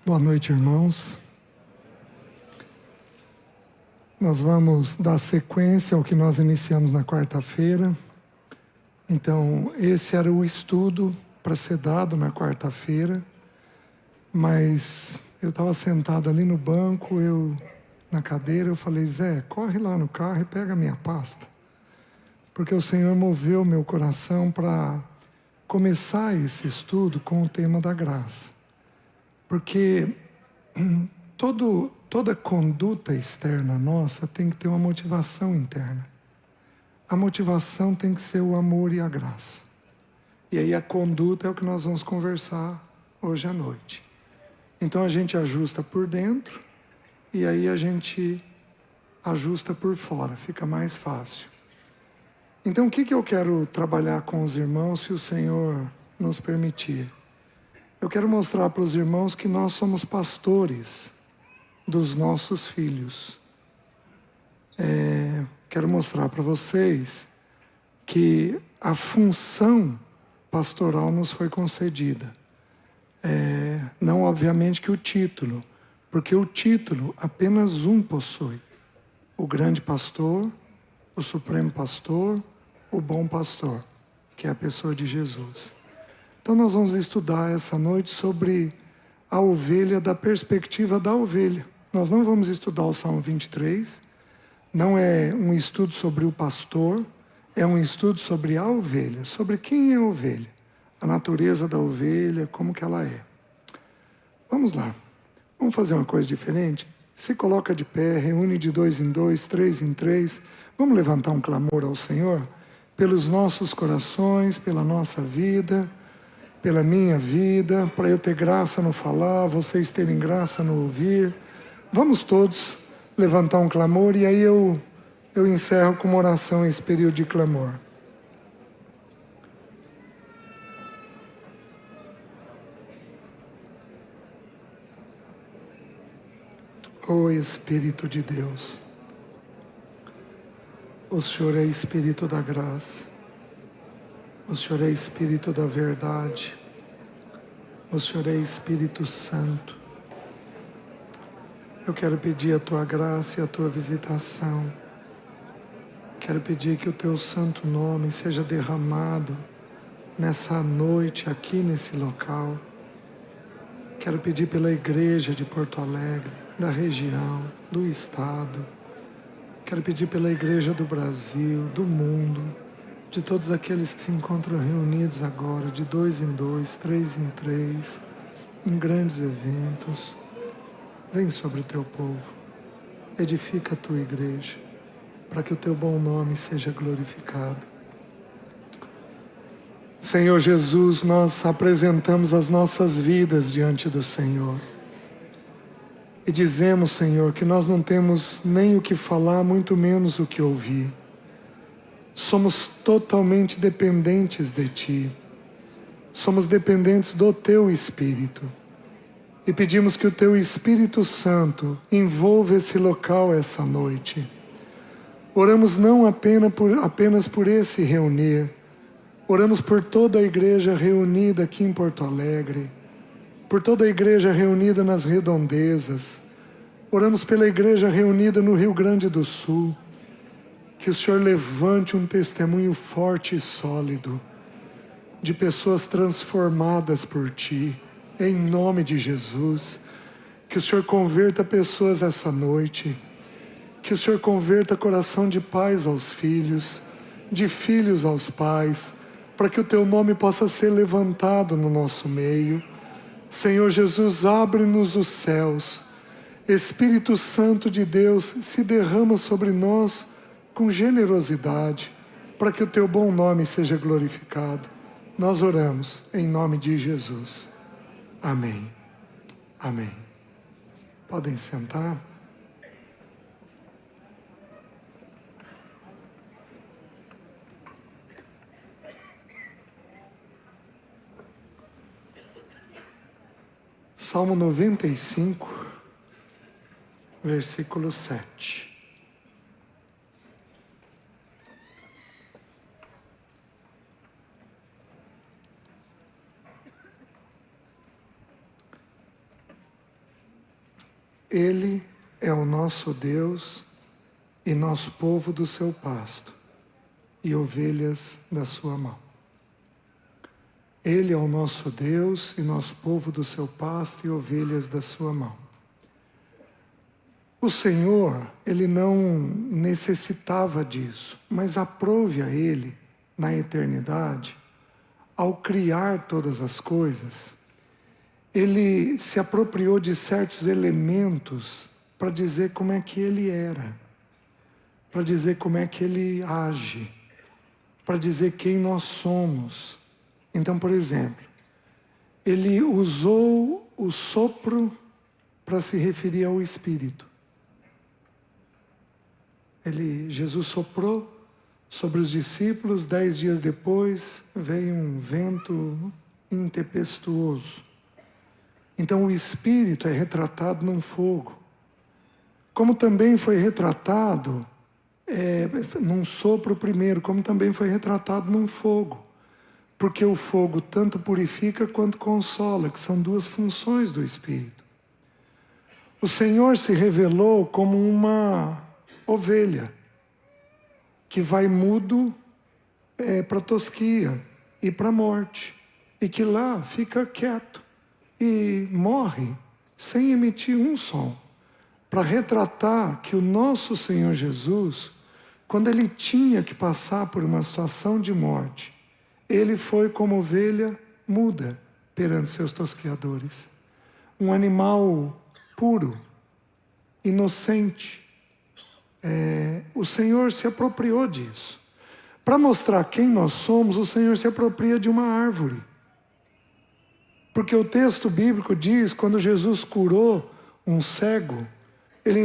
Boa noite, irmãos. Nós vamos dar sequência ao que nós iniciamos na quarta-feira. Então, esse era o estudo para ser dado na quarta-feira, mas eu estava sentado ali no banco, na cadeira, eu falei, Zé, corre lá no carro e pega a minha pasta, porque o Senhor moveu meu coração para começar esse estudo com o tema da graça. Porque toda conduta externa nossa tem que ter uma motivação interna. A motivação tem que ser o amor e a graça. E aí a conduta é o que nós vamos conversar hoje à noite. Então a gente ajusta por dentro e aí a gente ajusta por fora, fica mais fácil. Então o que eu quero trabalhar com os irmãos, se o Senhor nos permitir? Eu quero mostrar para os irmãos que nós somos pastores dos nossos filhos. Quero mostrar para vocês que a função pastoral nos foi concedida. Não obviamente que o título, porque o título apenas um possui. O grande pastor, o supremo pastor, o bom pastor, que é a pessoa de Jesus. Então nós vamos estudar essa noite sobre a ovelha da perspectiva da ovelha. Nós não vamos estudar o Salmo 23, não é um estudo sobre o pastor, é um estudo sobre a ovelha, sobre quem é a ovelha, a natureza da ovelha, como que ela é. Vamos lá, vamos fazer uma coisa diferente? Se coloca de pé, reúne de 2 em 2, 3 em 3, vamos levantar um clamor ao Senhor, pelos nossos corações, pela nossa vida, pela minha vida, para eu ter graça no falar, vocês terem graça no ouvir. Vamos todos levantar um clamor e aí eu encerro com uma oração esse período de clamor. Ó Espírito de Deus, o Senhor é Espírito da graça, o Senhor é Espírito da verdade, o Senhor é Espírito Santo. Eu quero pedir a Tua graça e a Tua visitação. Quero pedir que o Teu santo nome seja derramado nessa noite aqui nesse local. Quero pedir pela igreja de Porto Alegre, da região, do estado. Quero pedir pela igreja do Brasil, do mundo, de todos aqueles que se encontram reunidos agora, de 2 em 2, 3 em 3, em grandes eventos. Vem sobre o Teu povo, edifica a Tua igreja, para que o Teu bom nome seja glorificado. Senhor Jesus, nós apresentamos as nossas vidas diante do Senhor. E dizemos, Senhor, que nós não temos nem o que falar, muito menos o que ouvir. Somos totalmente dependentes de Ti. Somos dependentes do Teu Espírito. E pedimos que o Teu Espírito Santo envolva esse local essa noite. Oramos não apenas por esse reunir, oramos por toda a igreja reunida aqui em Porto Alegre, por toda a igreja reunida nas redondezas, oramos pela igreja reunida no Rio Grande do Sul, que o Senhor levante um testemunho forte e sólido, de pessoas transformadas por Ti, em nome de Jesus. Que o Senhor converta pessoas essa noite, que o Senhor converta coração de pais aos filhos, de filhos aos pais, para que o Teu nome possa ser levantado no nosso meio. Senhor Jesus, abre-nos os céus. Espírito Santo de Deus, se derrama sobre nós com generosidade, para que o Teu bom nome seja glorificado. Nós oramos em nome de Jesus. Amém. Amém. Podem sentar. Salmo 95, versículo 7. Ele é o nosso Deus e nós povo do seu pasto e ovelhas da sua mão. Ele é o nosso Deus e nós povo do seu pasto e ovelhas da sua mão. O Senhor, Ele não necessitava disso, mas aprove a Ele, na eternidade, ao criar todas as coisas, Ele se apropriou de certos elementos para dizer como é que Ele era, para dizer como é que Ele age, para dizer quem nós somos. Então, por exemplo, Ele usou o sopro para se referir ao Espírito. Jesus soprou sobre os discípulos, 10 dias depois veio um vento intempestuoso. Então o Espírito é retratado num fogo. Como também foi retratado num sopro primeiro, como também foi retratado num fogo. Porque o fogo tanto purifica quanto consola, que são duas funções do Espírito. O Senhor se revelou como uma ovelha que vai mudo para a tosquia e para a morte, e que lá fica quieto e morre sem emitir um som, para retratar que o nosso Senhor Jesus, quando Ele tinha que passar por uma situação de morte, Ele foi como ovelha muda perante seus tosqueadores, um animal puro, inocente. O Senhor se apropriou disso. Para mostrar quem nós somos, o Senhor se apropria de uma árvore. Porque o texto bíblico diz, quando Jesus curou um cego,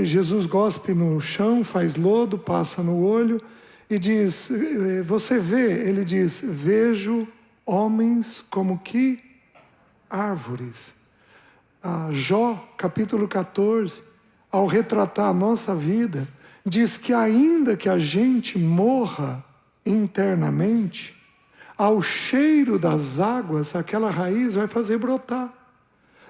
Jesus gospe no chão, faz lodo, passa no olho e diz, você vê? Ele diz, vejo homens como que árvores. Jó, capítulo 14, ao retratar a nossa vida, diz que ainda que a gente morra internamente, ao cheiro das águas, aquela raiz vai fazer brotar.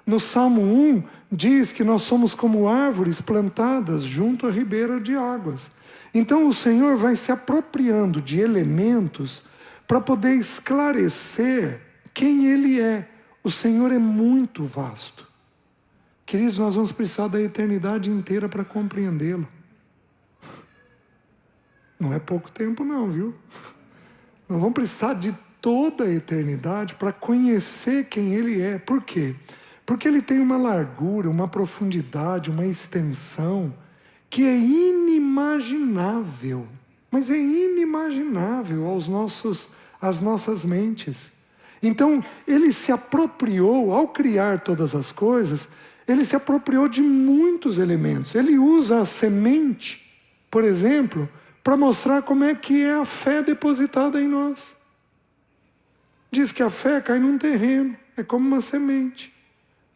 No Salmo 1, diz que nós somos como árvores plantadas junto à ribeira de águas. Então o Senhor vai se apropriando de elementos para poder esclarecer quem Ele é. O Senhor é muito vasto. Queridos, nós vamos precisar da eternidade inteira para compreendê-lo. Não é pouco tempo não, viu? Nós vamos precisar de toda a eternidade para conhecer quem Ele é. Por quê? Porque Ele tem uma largura, uma profundidade, uma extensão que é inimaginável. Mas é inimaginável às nossas mentes. Então, Ele se apropriou, ao criar todas as coisas, Ele se apropriou de muitos elementos. Ele usa a semente, por exemplo, para mostrar como é que é a fé depositada em nós. Diz que a fé cai num terreno, é como uma semente.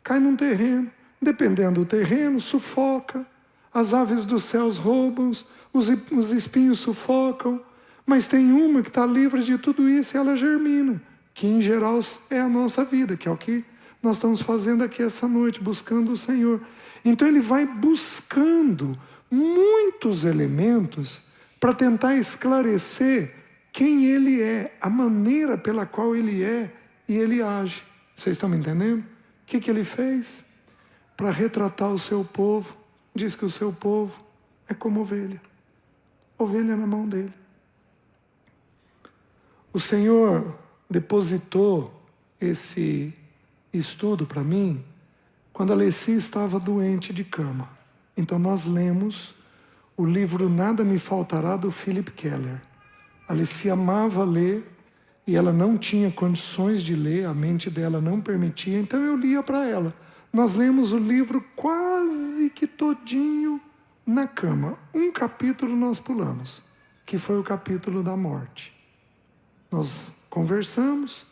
Cai num terreno, dependendo do terreno, sufoca. As aves dos céus roubam, os espinhos sufocam. Mas tem uma que está livre de tudo isso e ela germina, que em geral é a nossa vida, que é o que nós estamos fazendo aqui essa noite, buscando o Senhor. Então Ele vai buscando muitos elementos para tentar esclarecer quem Ele é, a maneira pela qual Ele é e Ele age. Vocês estão me entendendo? O que Ele fez? Para retratar o seu povo, diz que o seu povo é como ovelha. Ovelha na mão dele. O Senhor depositou esse estudo para mim quando a Alessia estava doente de cama. Então nós lemos o livro Nada Me Faltará, do Philip Keller. A Alessia amava ler e ela não tinha condições de ler, a mente dela não permitia, então eu lia para ela. Nós lemos o livro quase que todinho na cama. Um capítulo nós pulamos, que foi o capítulo da morte. Nós conversamos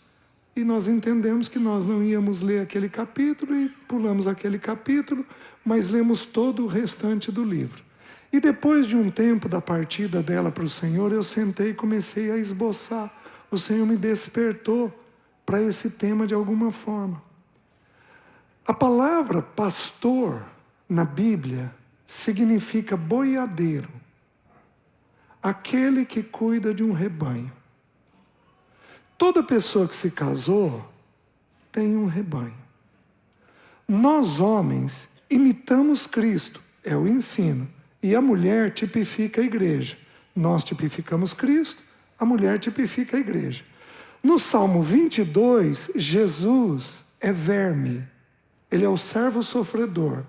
e nós entendemos que nós não íamos ler aquele capítulo e pulamos aquele capítulo, mas lemos todo o restante do livro. E depois de um tempo da partida dela para o Senhor, eu sentei e comecei a esboçar. O Senhor me despertou para esse tema de alguma forma. A palavra pastor na Bíblia, significa boiadeiro. Aquele que cuida de um rebanho. Toda pessoa que se casou tem um rebanho. Nós, homens, imitamos Cristo, é o ensino. E a mulher tipifica a igreja. Nós tipificamos Cristo, a mulher tipifica a igreja. No Salmo 22, Jesus é verme. Ele é o servo sofredor,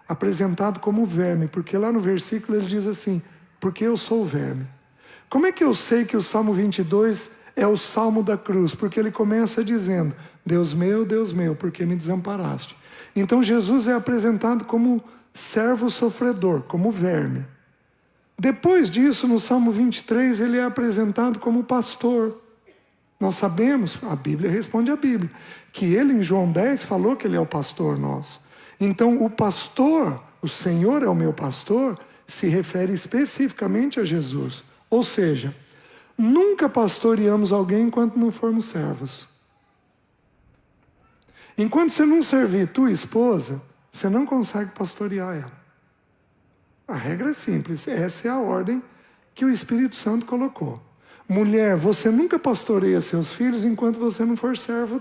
apresentado como verme, porque lá no versículo ele diz assim, porque eu sou verme. Como é que eu sei que o Salmo 22 é o Salmo da cruz? Porque ele começa dizendo, Deus meu, por que me desamparaste? Então Jesus é apresentado como servo sofredor, como verme. Depois disso, no Salmo 23, ele é apresentado como pastor. Nós sabemos, a Bíblia responde a Bíblia, que ele em João 10 falou que ele é o pastor nosso. Então o pastor, o Senhor é o meu pastor, se refere especificamente a Jesus. Ou seja, nunca pastoreamos alguém enquanto não formos servos. Enquanto você não servir tua esposa, você não consegue pastorear ela. A regra é simples, essa é a ordem que o Espírito Santo colocou. Mulher, você nunca pastoreia seus filhos enquanto você não for servo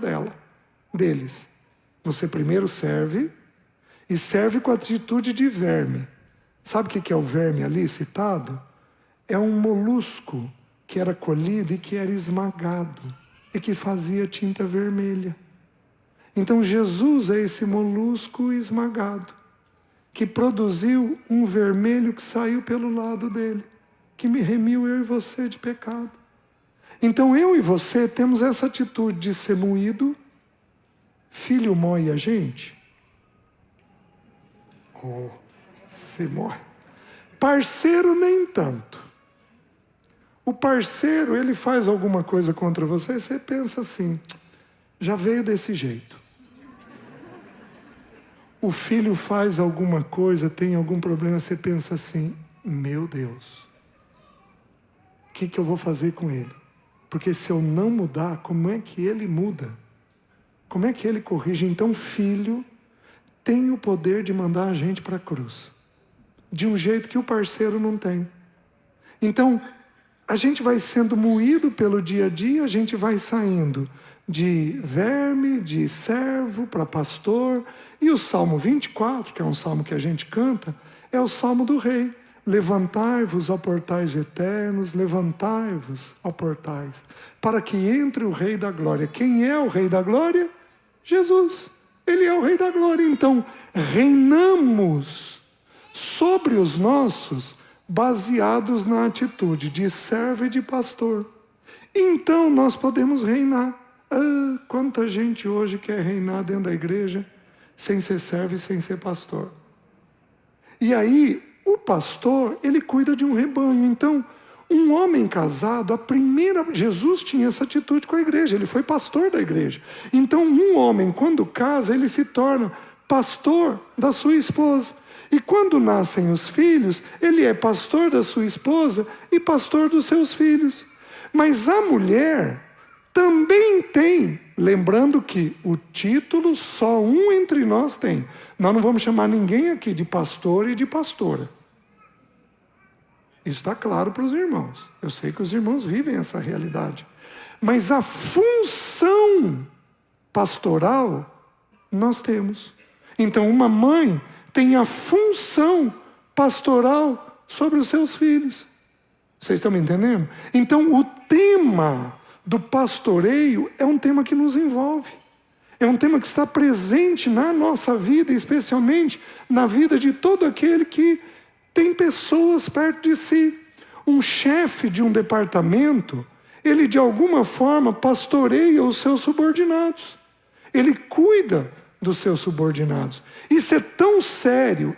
deles. Você primeiro serve, e serve com atitude de verme. Sabe o que é o verme ali citado? É um molusco que era colhido e que era esmagado, e que fazia tinta vermelha. Então Jesus é esse molusco esmagado, que produziu um vermelho que saiu pelo lado dele, que me remiu eu e você de pecado. Então eu e você temos essa atitude de ser moído. Filho moe a gente? Oh, se morre. Parceiro nem tanto. O parceiro, ele faz alguma coisa contra você, você pensa assim, já veio desse jeito. O filho faz alguma coisa, tem algum problema, você pensa assim, meu Deus, o que eu vou fazer com ele? Porque se eu não mudar, como é que ele muda? Como é que ele corrige? Então, filho tem o poder de mandar a gente para a cruz, de um jeito que o parceiro não tem. Então, a gente vai sendo moído pelo dia a dia, a gente vai saindo de verme, de servo para pastor. E o Salmo 24, que é um salmo que a gente canta, é o Salmo do Rei. Levantai-vos, ó portais eternos, levantai-vos, ó portais, para que entre o Rei da Glória. Quem é o Rei da Glória? Jesus. Ele é o Rei da Glória. Então, reinamos sobre os nossos, baseados na atitude de servo e de pastor. Então, nós podemos reinar. Ah, quanta gente hoje quer reinar dentro da igreja, sem ser servo e sem ser pastor. E aí, o pastor, ele cuida de um rebanho. Então, um homem casado, Jesus tinha essa atitude com a igreja, ele foi pastor da igreja. Então, um homem, quando casa, ele se torna pastor da sua esposa. E quando nascem os filhos, ele é pastor da sua esposa e pastor dos seus filhos. Mas a mulher também tem, lembrando que o título só um entre nós tem. Nós não vamos chamar ninguém aqui de pastor e de pastora. Isso está claro para os irmãos. Eu sei que os irmãos vivem essa realidade. Mas a função pastoral nós temos. Então, uma mãe tem a função pastoral sobre os seus filhos. Vocês estão me entendendo? Então, o tema do pastoreio é um tema que nos envolve. É um tema que está presente na nossa vida, especialmente na vida de todo aquele que tem pessoas perto de si. Um chefe de um departamento, ele de alguma forma pastoreia os seus subordinados. Ele cuida dos seus subordinados. Isso é tão sério,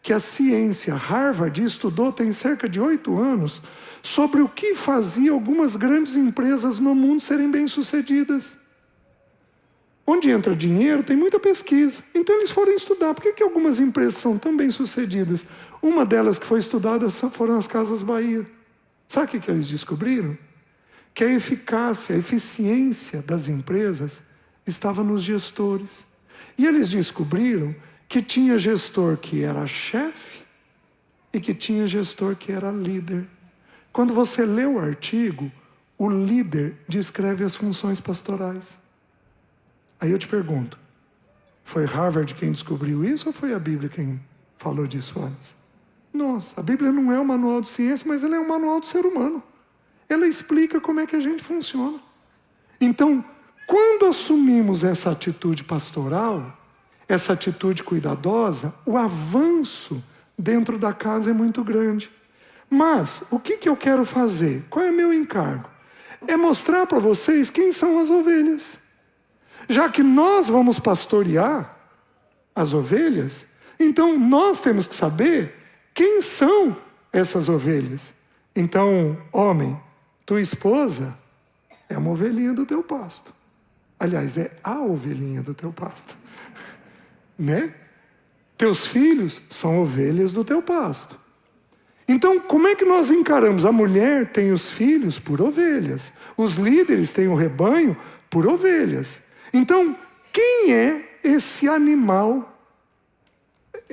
que a ciência, Harvard, estudou tem cerca de 8 anos, sobre o que fazia algumas grandes empresas no mundo serem bem-sucedidas. Onde entra dinheiro, tem muita pesquisa. Então eles foram estudar. Por que algumas empresas são tão bem-sucedidas? Uma delas que foi estudada foram as Casas Bahia. Sabe o que eles descobriram? Que a eficácia, a eficiência das empresas estava nos gestores. E eles descobriram que que tinha gestor que era chefe e que tinha gestor que era líder. Quando você lê o artigo, o líder descreve as funções pastorais. Aí eu te pergunto, foi Harvard quem descobriu isso ou foi a Bíblia quem falou disso antes? Nossa, a Bíblia não é um manual de ciência, mas ela é um manual do ser humano. Ela explica como é que a gente funciona. Então, quando assumimos essa atitude pastoral, essa atitude cuidadosa, o avanço dentro da casa é muito grande. Mas, o que eu quero fazer? Qual é o meu encargo? É mostrar para vocês quem são as ovelhas. Já que nós vamos pastorear as ovelhas, então nós temos que saber quem são essas ovelhas. Então, homem, tua esposa é uma ovelhinha do teu pasto. Aliás, é a ovelhinha do teu pasto. Né? Teus filhos são ovelhas do teu pasto. Então, como é que nós encaramos? A mulher tem os filhos por ovelhas. Os líderes têm o rebanho por ovelhas. Então, quem é esse animal?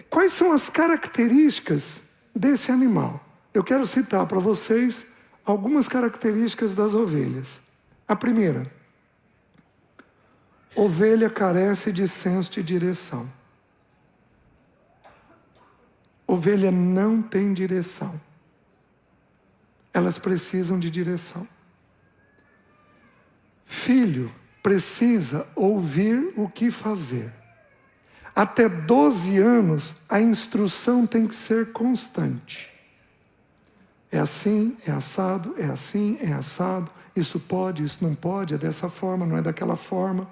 Quais são as características desse animal? Eu quero citar para vocês algumas características das ovelhas. A primeira, ovelha carece de senso de direção. Ovelha não tem direção. Elas precisam de direção. Filho precisa ouvir o que fazer. Até 12 anos, a instrução tem que ser constante. É assim, é assado, é assim, é assado. Isso pode, isso não pode, é dessa forma, não é daquela forma.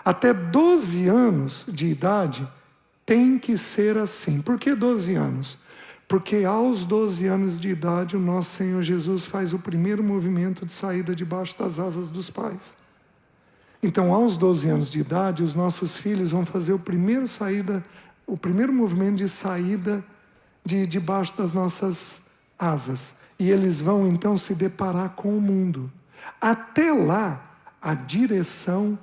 Até 12 anos de idade, tem que ser assim. Por que 12 anos? Porque aos 12 anos de idade, o nosso Senhor Jesus faz o primeiro movimento de saída debaixo das asas dos pais. Então, aos 12 anos de idade, os nossos filhos vão fazer o primeiro movimento de saída de debaixo das nossas asas. E eles vão, então, se deparar com o mundo. Até lá, a direção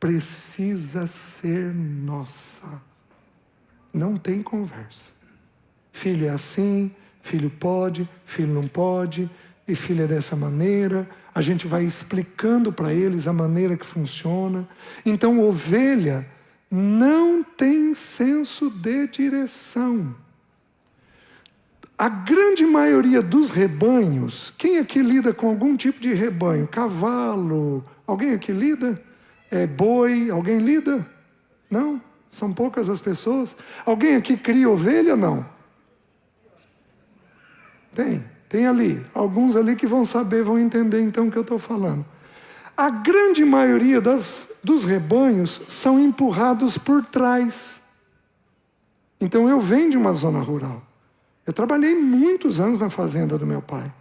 precisa ser nossa. Não tem conversa. Filho é assim, filho pode, filho não pode, e filho é dessa maneira. A gente vai explicando para eles a maneira que funciona. Então, ovelha não tem senso de direção. A grande maioria dos rebanhos, quem aqui lida com algum tipo de rebanho? Cavalo, alguém aqui lida? Boi, alguém lida? Não? São poucas as pessoas. Alguém aqui cria ovelha? Não. Tem ali. Alguns ali que vão saber, vão entender então o que eu estou falando. A grande maioria dos rebanhos são empurrados por trás. Então eu venho de uma zona rural. Eu trabalhei muitos anos na fazenda do meu pai.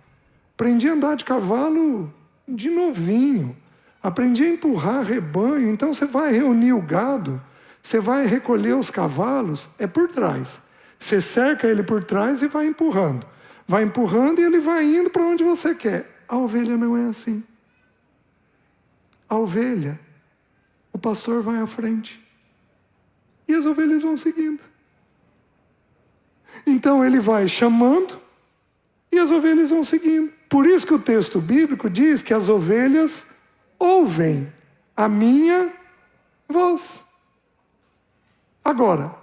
Aprendi a andar de cavalo de novinho. Aprendi a empurrar rebanho. Então você vai reunir o gado, você vai recolher os cavalos, é por trás. Você cerca ele por trás e vai empurrando. Vai empurrando e ele vai indo para onde você quer. A ovelha não é assim. A ovelha, o pastor vai à frente. E as ovelhas vão seguindo. Então ele vai chamando e as ovelhas vão seguindo. Por isso que o texto bíblico diz que as ovelhas ouvem a minha voz. Agora,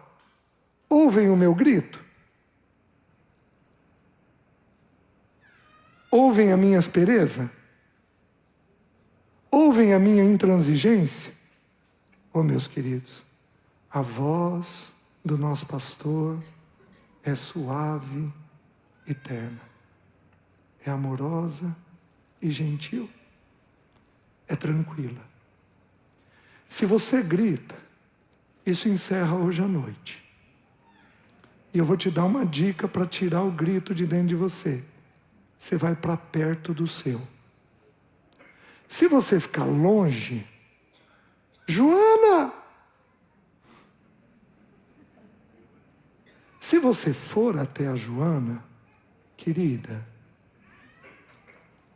ouvem o meu grito? Ouvem a minha aspereza? Ouvem a minha intransigência? Oh, meus queridos, a voz do nosso pastor é suave e terna. É amorosa e gentil. É tranquila. Se você grita, isso encerra hoje à noite. E eu vou te dar uma dica para tirar o grito de dentro de você. Você vai para perto do seu. Se você ficar longe, Joana! Se você for até a Joana, querida,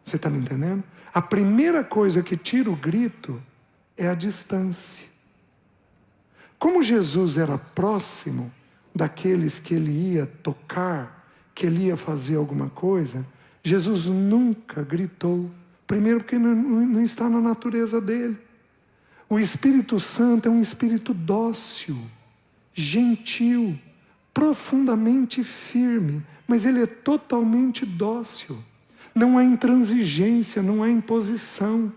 você está me entendendo? A primeira coisa que tira o grito é a distância. Como Jesus era próximo daqueles que ele ia tocar, que ele ia fazer alguma coisa, Jesus nunca gritou. Primeiro porque não está na natureza dele. O Espírito Santo é um espírito dócil, gentil, profundamente firme, mas ele é totalmente dócil. Não há intransigência, não há imposição.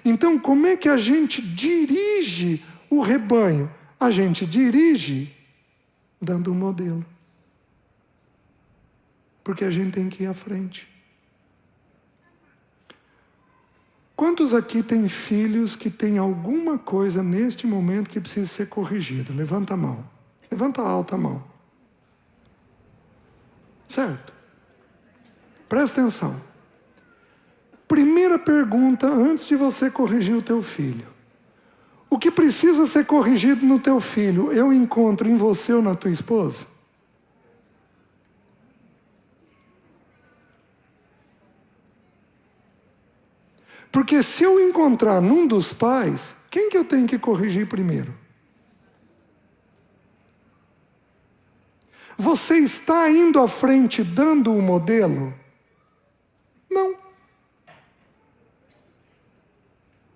Então, como é que a gente dirige o rebanho? A gente dirige dando um modelo. Porque a gente tem que ir à frente. Quantos aqui têm filhos que têm alguma coisa neste momento que precisa ser corrigido? Levanta a mão. Levanta alta a mão. Certo? Presta atenção. Primeira pergunta antes de você corrigir o teu filho. O que precisa ser corrigido no teu filho, eu encontro em você ou na tua esposa? Porque se eu encontrar num dos pais, quem que eu tenho que corrigir primeiro? Você está indo à frente dando o modelo? Não.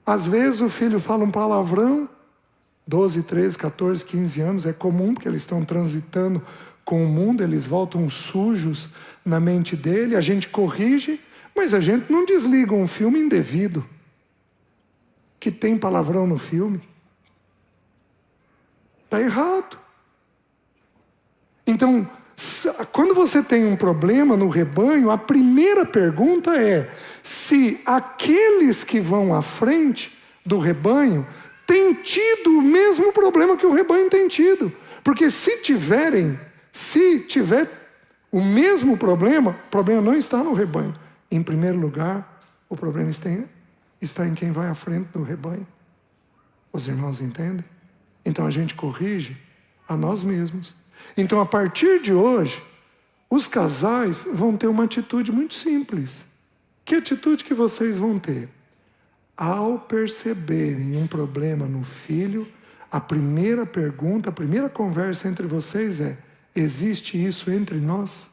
Às vezes o filho fala um palavrão, 12, 13, 14, 15 anos, é comum, porque eles estão transitando com o mundo, eles voltam sujos na mente dele, a gente corrige, mas a gente não desliga um filme indevido, que tem palavrão no filme. Está errado. Então, quando você tem um problema no rebanho, a primeira pergunta é se aqueles que vão à frente do rebanho têm tido o mesmo problema que o rebanho tem tido. Porque se tiver o mesmo problema, o problema não está no rebanho. Em primeiro lugar, o problema está em quem vai à frente do rebanho. Os irmãos entendem? Então a gente corrige a nós mesmos. Então, a partir de hoje, os casais vão ter uma atitude muito simples. Que atitude que vocês vão ter? Ao perceberem um problema no filho, a primeira pergunta, a primeira conversa entre vocês é: existe isso entre nós?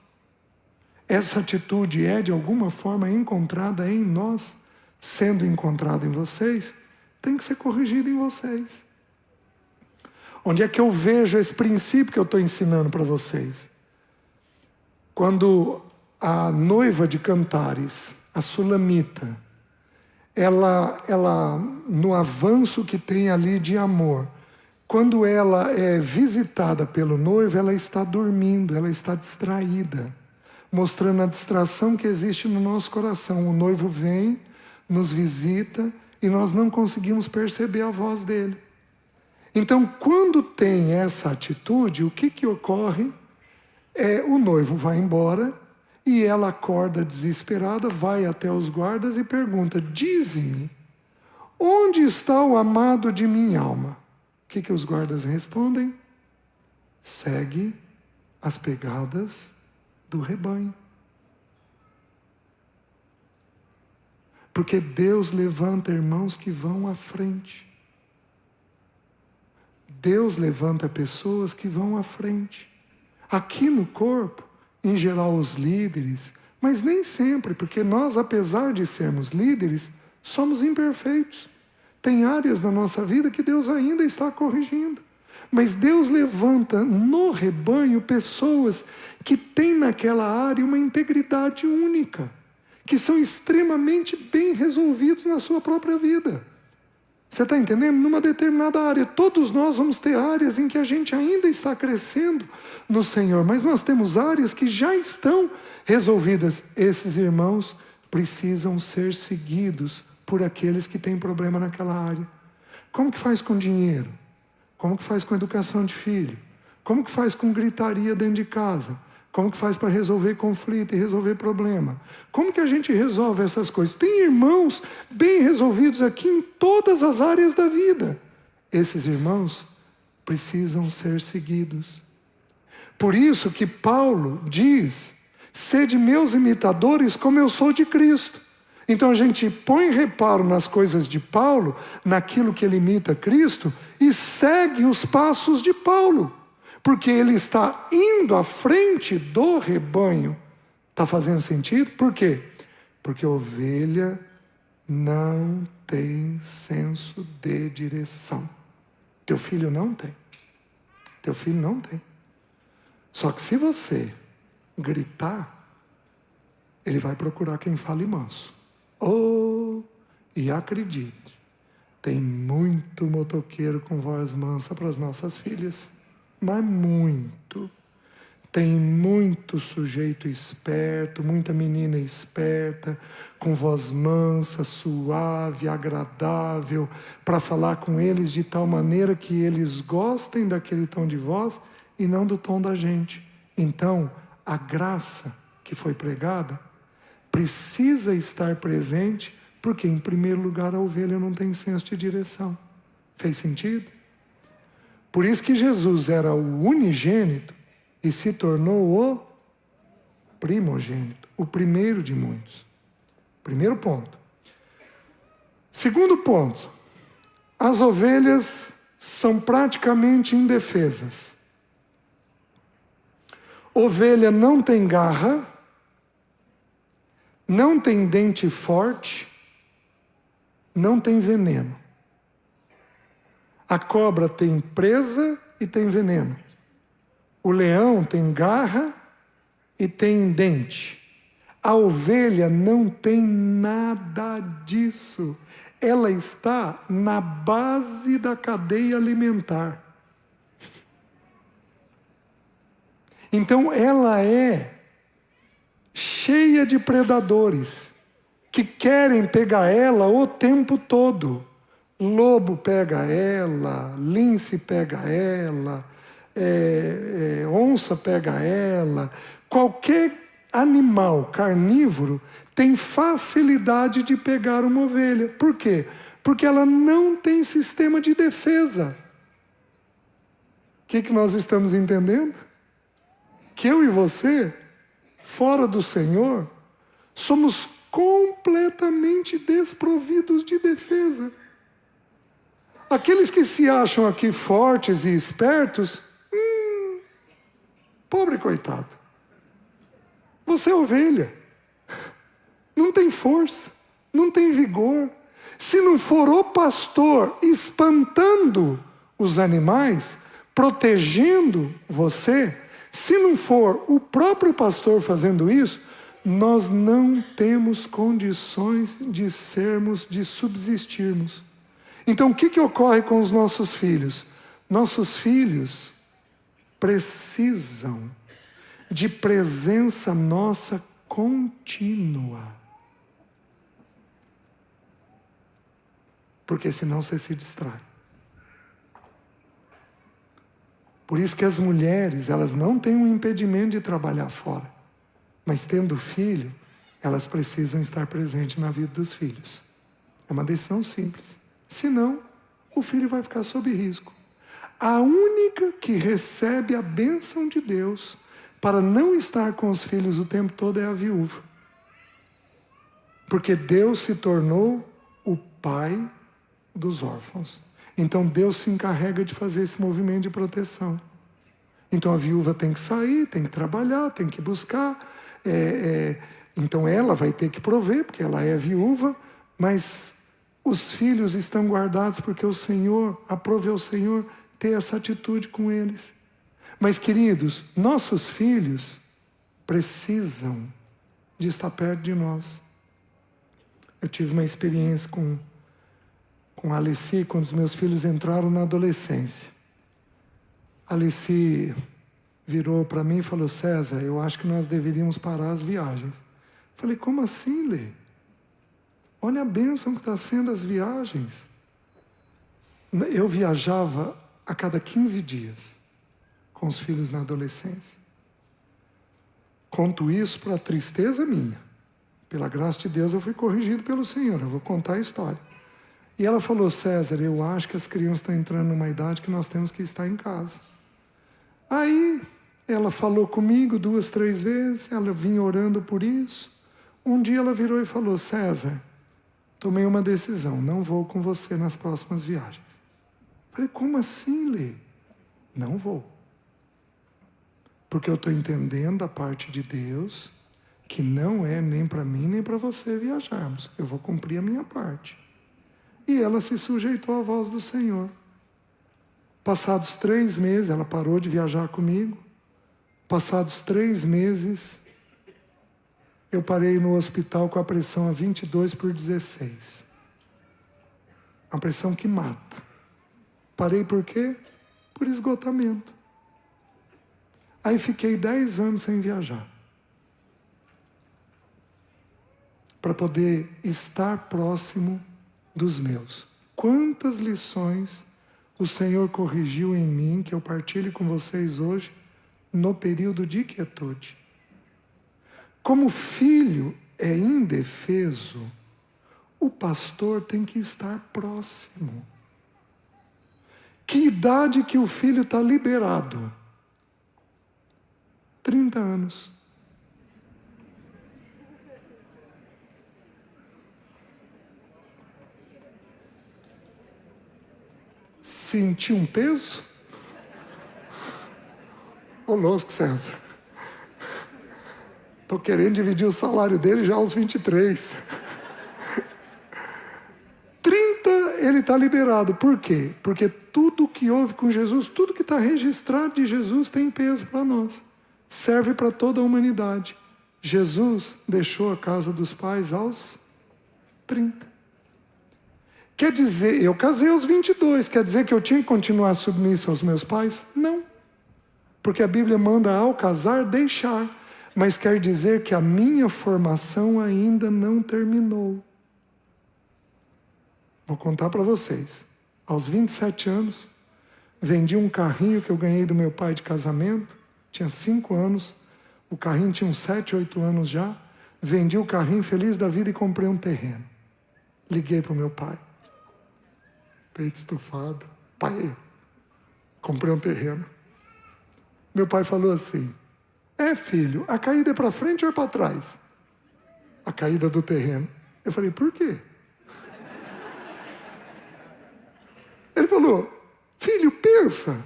Essa atitude é de alguma forma encontrada em nós? Sendo encontrada em vocês, tem que ser corrigida em vocês. Onde é que eu vejo esse princípio que eu estou ensinando para vocês? Quando a noiva de Cantares, a Sulamita, ela no avanço que tem ali de amor, quando ela é visitada pelo noivo, ela está dormindo, ela está distraída, mostrando a distração que existe no nosso coração. O noivo vem, nos visita e nós não conseguimos perceber a voz dele. Então, quando tem essa atitude, o que ocorre? O noivo vai embora e ela acorda desesperada, vai até os guardas e pergunta: dize-me, onde está o amado de minha alma? O que os guardas respondem? Segue as pegadas do rebanho. Porque Deus levanta irmãos que vão à frente. Deus levanta pessoas que vão à frente. Aqui no corpo, em geral os líderes, mas nem sempre, porque nós, apesar de sermos líderes, somos imperfeitos. Tem áreas na nossa vida que Deus ainda está corrigindo. Mas Deus levanta no rebanho pessoas que têm naquela área uma integridade única, que são extremamente bem resolvidos na sua própria vida. Você está entendendo? Numa determinada área. Todos nós vamos ter áreas em que a gente ainda está crescendo no Senhor, mas nós temos áreas que já estão resolvidas. Esses irmãos precisam ser seguidos por aqueles que têm problema naquela área. Como que faz com dinheiro? Como que faz com educação de filho? Como que faz com gritaria dentro de casa? Como que faz para resolver conflito e resolver problema? Como que a gente resolve essas coisas? Tem irmãos bem resolvidos aqui em todas as áreas da vida. Esses irmãos precisam ser seguidos. Por isso que Paulo diz: sede meus imitadores como eu sou de Cristo. Então a gente põe reparo nas coisas de Paulo, naquilo que ele imita Cristo, e segue os passos de Paulo, porque ele está indo à frente do rebanho. Está fazendo sentido? Por quê? Porque a ovelha não tem senso de direção. Teu filho não tem. Teu filho não tem. Só que se você gritar, ele vai procurar quem fale manso. Oh, e acredite, tem muito motoqueiro com voz mansa para as nossas filhas. Mas muito. Tem muito sujeito esperto, muita menina esperta, com voz mansa, suave, agradável, para falar com eles de tal maneira que eles gostem daquele tom de voz e não do tom da gente. Então, a graça que foi pregada precisa estar presente, porque, em primeiro lugar, a ovelha não tem senso de direção. Fez sentido? Por isso que Jesus era o unigênito e se tornou o primogênito, o primeiro de muitos. Primeiro ponto. Segundo ponto, as ovelhas são praticamente indefesas. Ovelha não tem garra, não tem dente forte, não tem veneno. A cobra tem presa e tem veneno. O leão tem garra e tem dente. A ovelha não tem nada disso. Ela está na base da cadeia alimentar. Então ela é cheia de predadores que querem pegar ela o tempo todo. Lobo pega ela, lince pega ela, onça pega ela. Qualquer animal carnívoro tem facilidade de pegar uma ovelha. Por quê? Porque ela não tem sistema de defesa. O que nós estamos entendendo? Que eu e você, fora do Senhor, somos completamente desprovidos de defesa. Aqueles que se acham aqui fortes e espertos, pobre coitado. Você é ovelha. Não tem força, não tem vigor. Se não for o pastor espantando os animais, protegendo você, se não for o próprio pastor fazendo isso, nós não temos condições de subsistirmos. Então, o que ocorre com os nossos filhos? Nossos filhos precisam de presença nossa contínua. Porque senão você se distrai. Por isso que as mulheres, elas não têm um impedimento de trabalhar fora. Mas tendo filho, elas precisam estar presentes na vida dos filhos. É uma decisão simples. Senão, o filho vai ficar sob risco. A única que recebe a bênção de Deus para não estar com os filhos o tempo todo é a viúva. Porque Deus se tornou o pai dos órfãos. Então Deus se encarrega de fazer esse movimento de proteção. Então a viúva tem que sair, tem que trabalhar, tem que buscar. Então ela vai ter que prover, porque ela é viúva, mas os filhos estão guardados porque o Senhor, aprove ao Senhor ter essa atitude com eles. Mas, queridos, nossos filhos precisam de estar perto de nós. Eu tive uma experiência com a Alessi, quando os meus filhos entraram na adolescência. A Alessi virou para mim e falou: César, eu acho que nós deveríamos parar as viagens. Eu falei: como assim, Lê? Olha a bênção que está sendo as viagens. Eu viajava a cada 15 dias com os filhos na adolescência. Conto isso para tristeza minha. Pela graça de Deus eu fui corrigido pelo Senhor. Eu vou contar a história. E ela falou: César, eu acho que as crianças estão entrando numa idade que nós temos que estar em casa. Aí ela falou comigo 2, 3 vezes. Ela vinha orando por isso. Um dia ela virou e falou: César, tomei uma decisão, não vou com você nas próximas viagens. Falei: como assim, Lê? Não vou. Porque eu estou entendendo da parte de Deus que não é nem para mim nem para você viajarmos. Eu vou cumprir a minha parte. E ela se sujeitou à voz do Senhor. Passados 3 meses, ela parou de viajar comigo. Passados 3 meses, eu parei no hospital com a pressão a 22/16. Uma pressão que mata. Parei por quê? Por esgotamento. Aí fiquei 10 anos sem viajar. Para poder estar próximo dos meus. Quantas lições o Senhor corrigiu em mim, que eu partilho com vocês hoje, no período de quietude. Como filho é indefeso, o pastor tem que estar próximo. Que idade que o filho está liberado? 30 anos. Senti um peso? Ô louco, César. Estou querendo dividir o salário dele já aos 23. 30 ele está liberado. Por quê? Porque tudo que houve com Jesus, tudo que está registrado de Jesus tem peso para nós. Serve para toda a humanidade. Jesus deixou a casa dos pais aos 30. Quer dizer, eu casei aos 22, quer dizer que eu tinha que continuar submisso aos meus pais? Não. Porque a Bíblia manda ao casar deixar. Mas quer dizer que a minha formação ainda não terminou. Vou contar para vocês. Aos 27 anos, vendi um carrinho que eu ganhei do meu pai de casamento. Tinha 5 anos. O carrinho tinha uns 7, 8 anos já. Vendi o carrinho feliz da vida e comprei um terreno. Liguei para o meu pai. Peito estufado. Pai, comprei um terreno. Meu pai falou assim: filho, a caída é para frente ou é para trás? A caída do terreno. Eu falei: por quê? Ele falou: filho, pensa,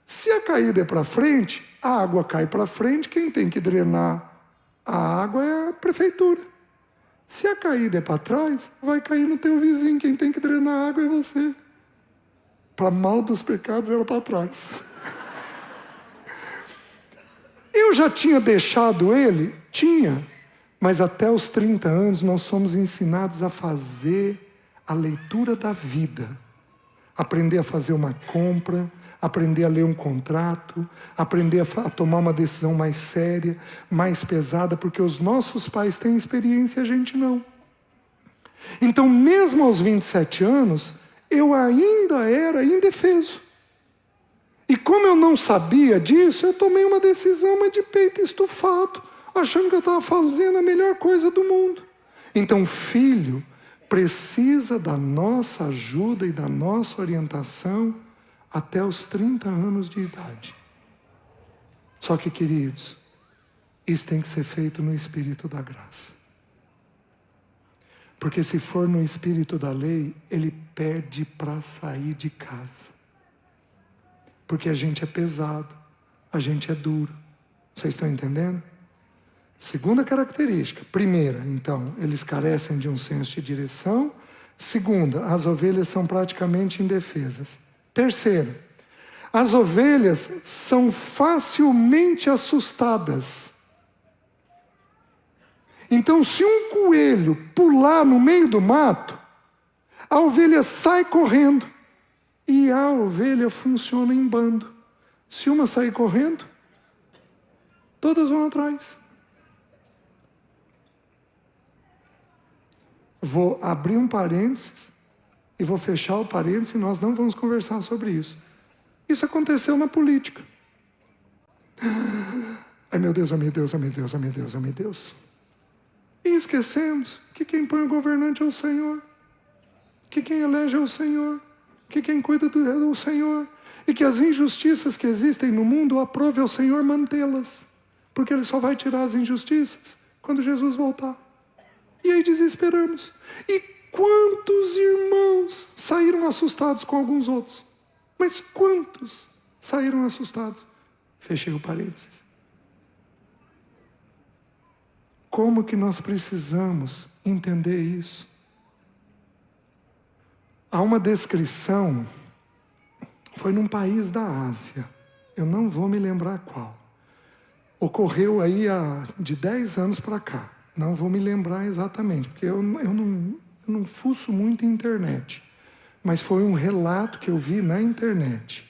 se a caída é para frente, a água cai para frente, quem tem que drenar a água é a prefeitura. Se a caída é para trás, vai cair no teu vizinho, quem tem que drenar a água é você. Para mal dos pecados era para trás. Eu já tinha deixado ele? Tinha. Mas até os 30 anos nós somos ensinados a fazer a leitura da vida. Aprender a fazer uma compra, aprender a ler um contrato, aprender a tomar uma decisão mais séria, mais pesada, porque os nossos pais têm experiência e a gente não. Então, mesmo aos 27 anos, eu ainda era indefeso. E como eu não sabia disso, eu tomei uma decisão, mas de peito estufado, achando que eu estava fazendo a melhor coisa do mundo. Então, filho precisa da nossa ajuda e da nossa orientação até os 30 anos de idade. Só que, queridos, isso tem que ser feito no espírito da graça. Porque se for no espírito da lei, ele pede para sair de casa. Porque a gente é pesado, a gente é duro. Vocês estão entendendo? Segunda característica. Primeira, então, eles carecem de um senso de direção. Segunda, as ovelhas são praticamente indefesas. Terceira, as ovelhas são facilmente assustadas. Então, se um coelho pular no meio do mato, a ovelha sai correndo. E a ovelha funciona em bando. Se uma sair correndo, todas vão atrás. Vou abrir um parênteses e vou fechar o parênteses e nós não vamos conversar sobre isso. Isso aconteceu na política. Ai meu Deus, ai meu Deus, ai meu Deus, ai meu Deus, ai meu Deus. E esquecemos que quem põe o governante é o Senhor. Que quem elege é o Senhor. Que quem cuida é o Senhor. E que as injustiças que existem no mundo, aprove ao Senhor mantê-las. Porque Ele só vai tirar as injustiças quando Jesus voltar. E aí desesperamos. E quantos irmãos saíram assustados com alguns outros? Mas quantos saíram assustados? Fechei o parênteses. Como que nós precisamos entender isso? Há uma descrição, foi num país da Ásia, eu não vou me lembrar qual. Ocorreu aí de 10 anos para cá, não vou me lembrar exatamente, porque eu não fuço muito em internet, mas foi um relato que eu vi na internet.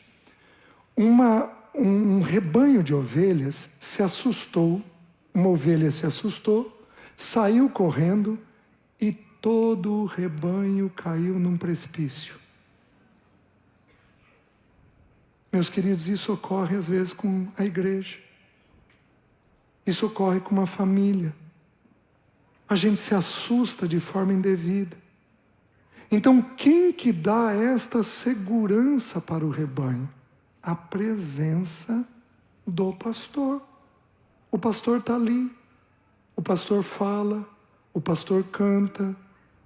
Um rebanho de ovelhas se assustou, uma ovelha se assustou, saiu correndo e todo o rebanho caiu num precipício. Meus queridos, isso ocorre às vezes com a igreja. Isso ocorre com uma família. A gente se assusta de forma indevida. Então, quem que dá esta segurança para o rebanho? A presença do pastor. O pastor está ali. O pastor fala, o pastor canta,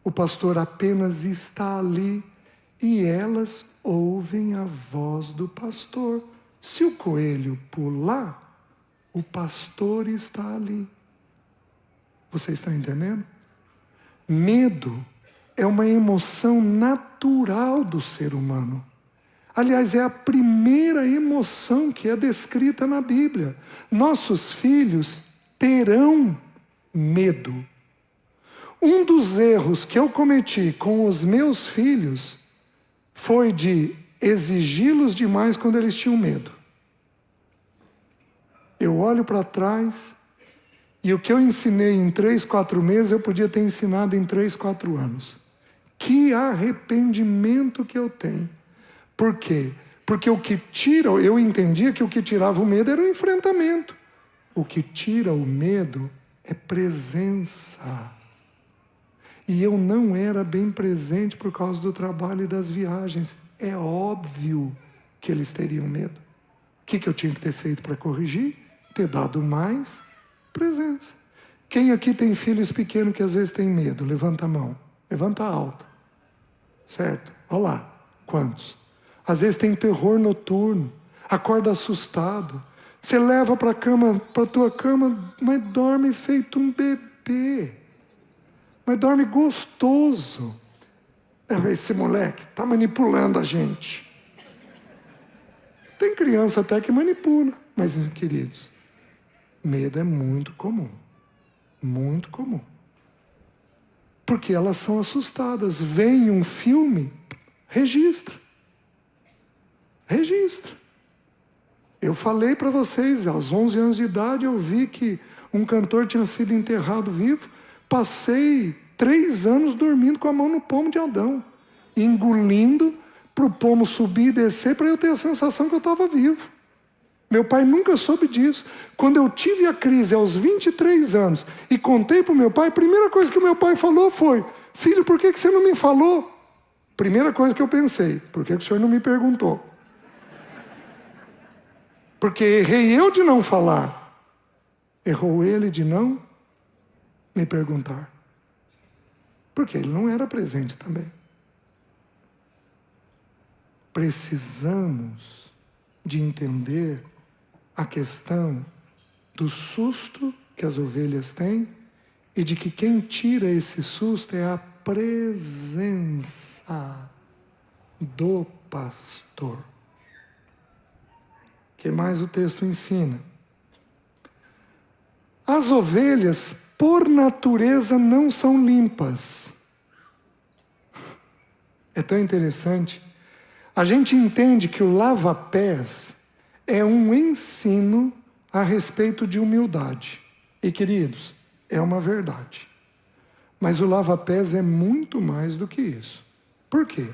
o pastor apenas está ali e elas ouvem a voz do pastor. Se o coelho pular, o pastor está ali. Vocês estão entendendo? Medo é uma emoção natural do ser humano. Aliás, é a primeira emoção que é descrita na Bíblia. Nossos filhos terão medo. Um dos erros que eu cometi com os meus filhos foi de exigi-los demais quando eles tinham medo. Eu olho para trás e o que eu ensinei em 3, 4 meses, eu podia ter ensinado em 3, 4 anos. Que arrependimento que eu tenho. Por quê? Porque eu entendia que o que tirava o medo era o enfrentamento. O que tira o medo é presença. E eu não era bem presente por causa do trabalho e das viagens. É óbvio que eles teriam medo. O que eu tinha que ter feito para corrigir? Ter dado mais presença. Quem aqui tem filhos pequenos que às vezes tem medo? Levanta a mão. Levanta alto. Certo? Olha lá. Quantos? Às vezes tem terror noturno. Acorda assustado. Você leva para a tua cama, mas dorme feito um bebê. Mas dorme gostoso. Esse moleque está manipulando a gente. Tem criança até que manipula. Mas, queridos, medo é muito comum. Muito comum. Porque elas são assustadas. Vem um filme, registra. Registra. Eu falei para vocês, aos 11 anos de idade, eu vi que um cantor tinha sido enterrado vivo. Passei 3 anos dormindo com a mão no pomo de Adão, engolindo para o pomo subir e descer para eu ter a sensação que eu estava vivo. Meu pai nunca soube disso. Quando eu tive a crise aos 23 anos e contei para o meu pai, a primeira coisa que o meu pai falou foi: filho, por que você não me falou? Primeira coisa que eu pensei: por que o senhor não me perguntou? Porque errei eu de não falar. Errou ele de não me perguntar. Porque ele não era presente também. Precisamos de entender a questão do susto que as ovelhas têm e de que quem tira esse susto é a presença do pastor. O que mais o texto ensina? As ovelhas, por natureza, não são limpas. É tão interessante. A gente entende que o lava-pés é um ensino a respeito de humildade. E, queridos, é uma verdade. Mas o lava-pés é muito mais do que isso. Por quê?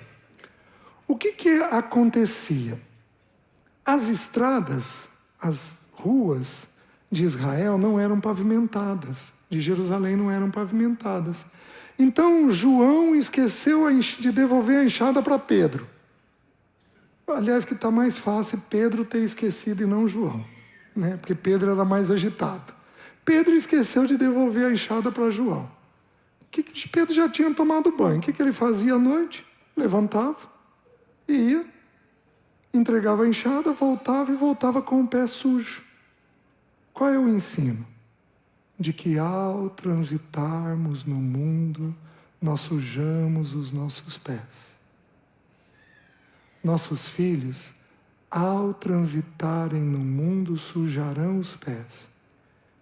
O que acontecia? As estradas, as ruas de Israel não eram pavimentadas, de Jerusalém não eram pavimentadas. Então João esqueceu de devolver a enxada para Pedro. Aliás, que está mais fácil Pedro ter esquecido e não João, né? Porque Pedro era mais agitado. Pedro esqueceu de devolver a enxada para João. Pedro já tinha tomado banho. O que ele fazia à noite? Levantava, ia, entregava a enxada, voltava e voltava com o pé sujo. Qual é o ensino? De que ao transitarmos no mundo, nós sujamos os nossos pés. Nossos filhos, ao transitarem no mundo, sujarão os pés.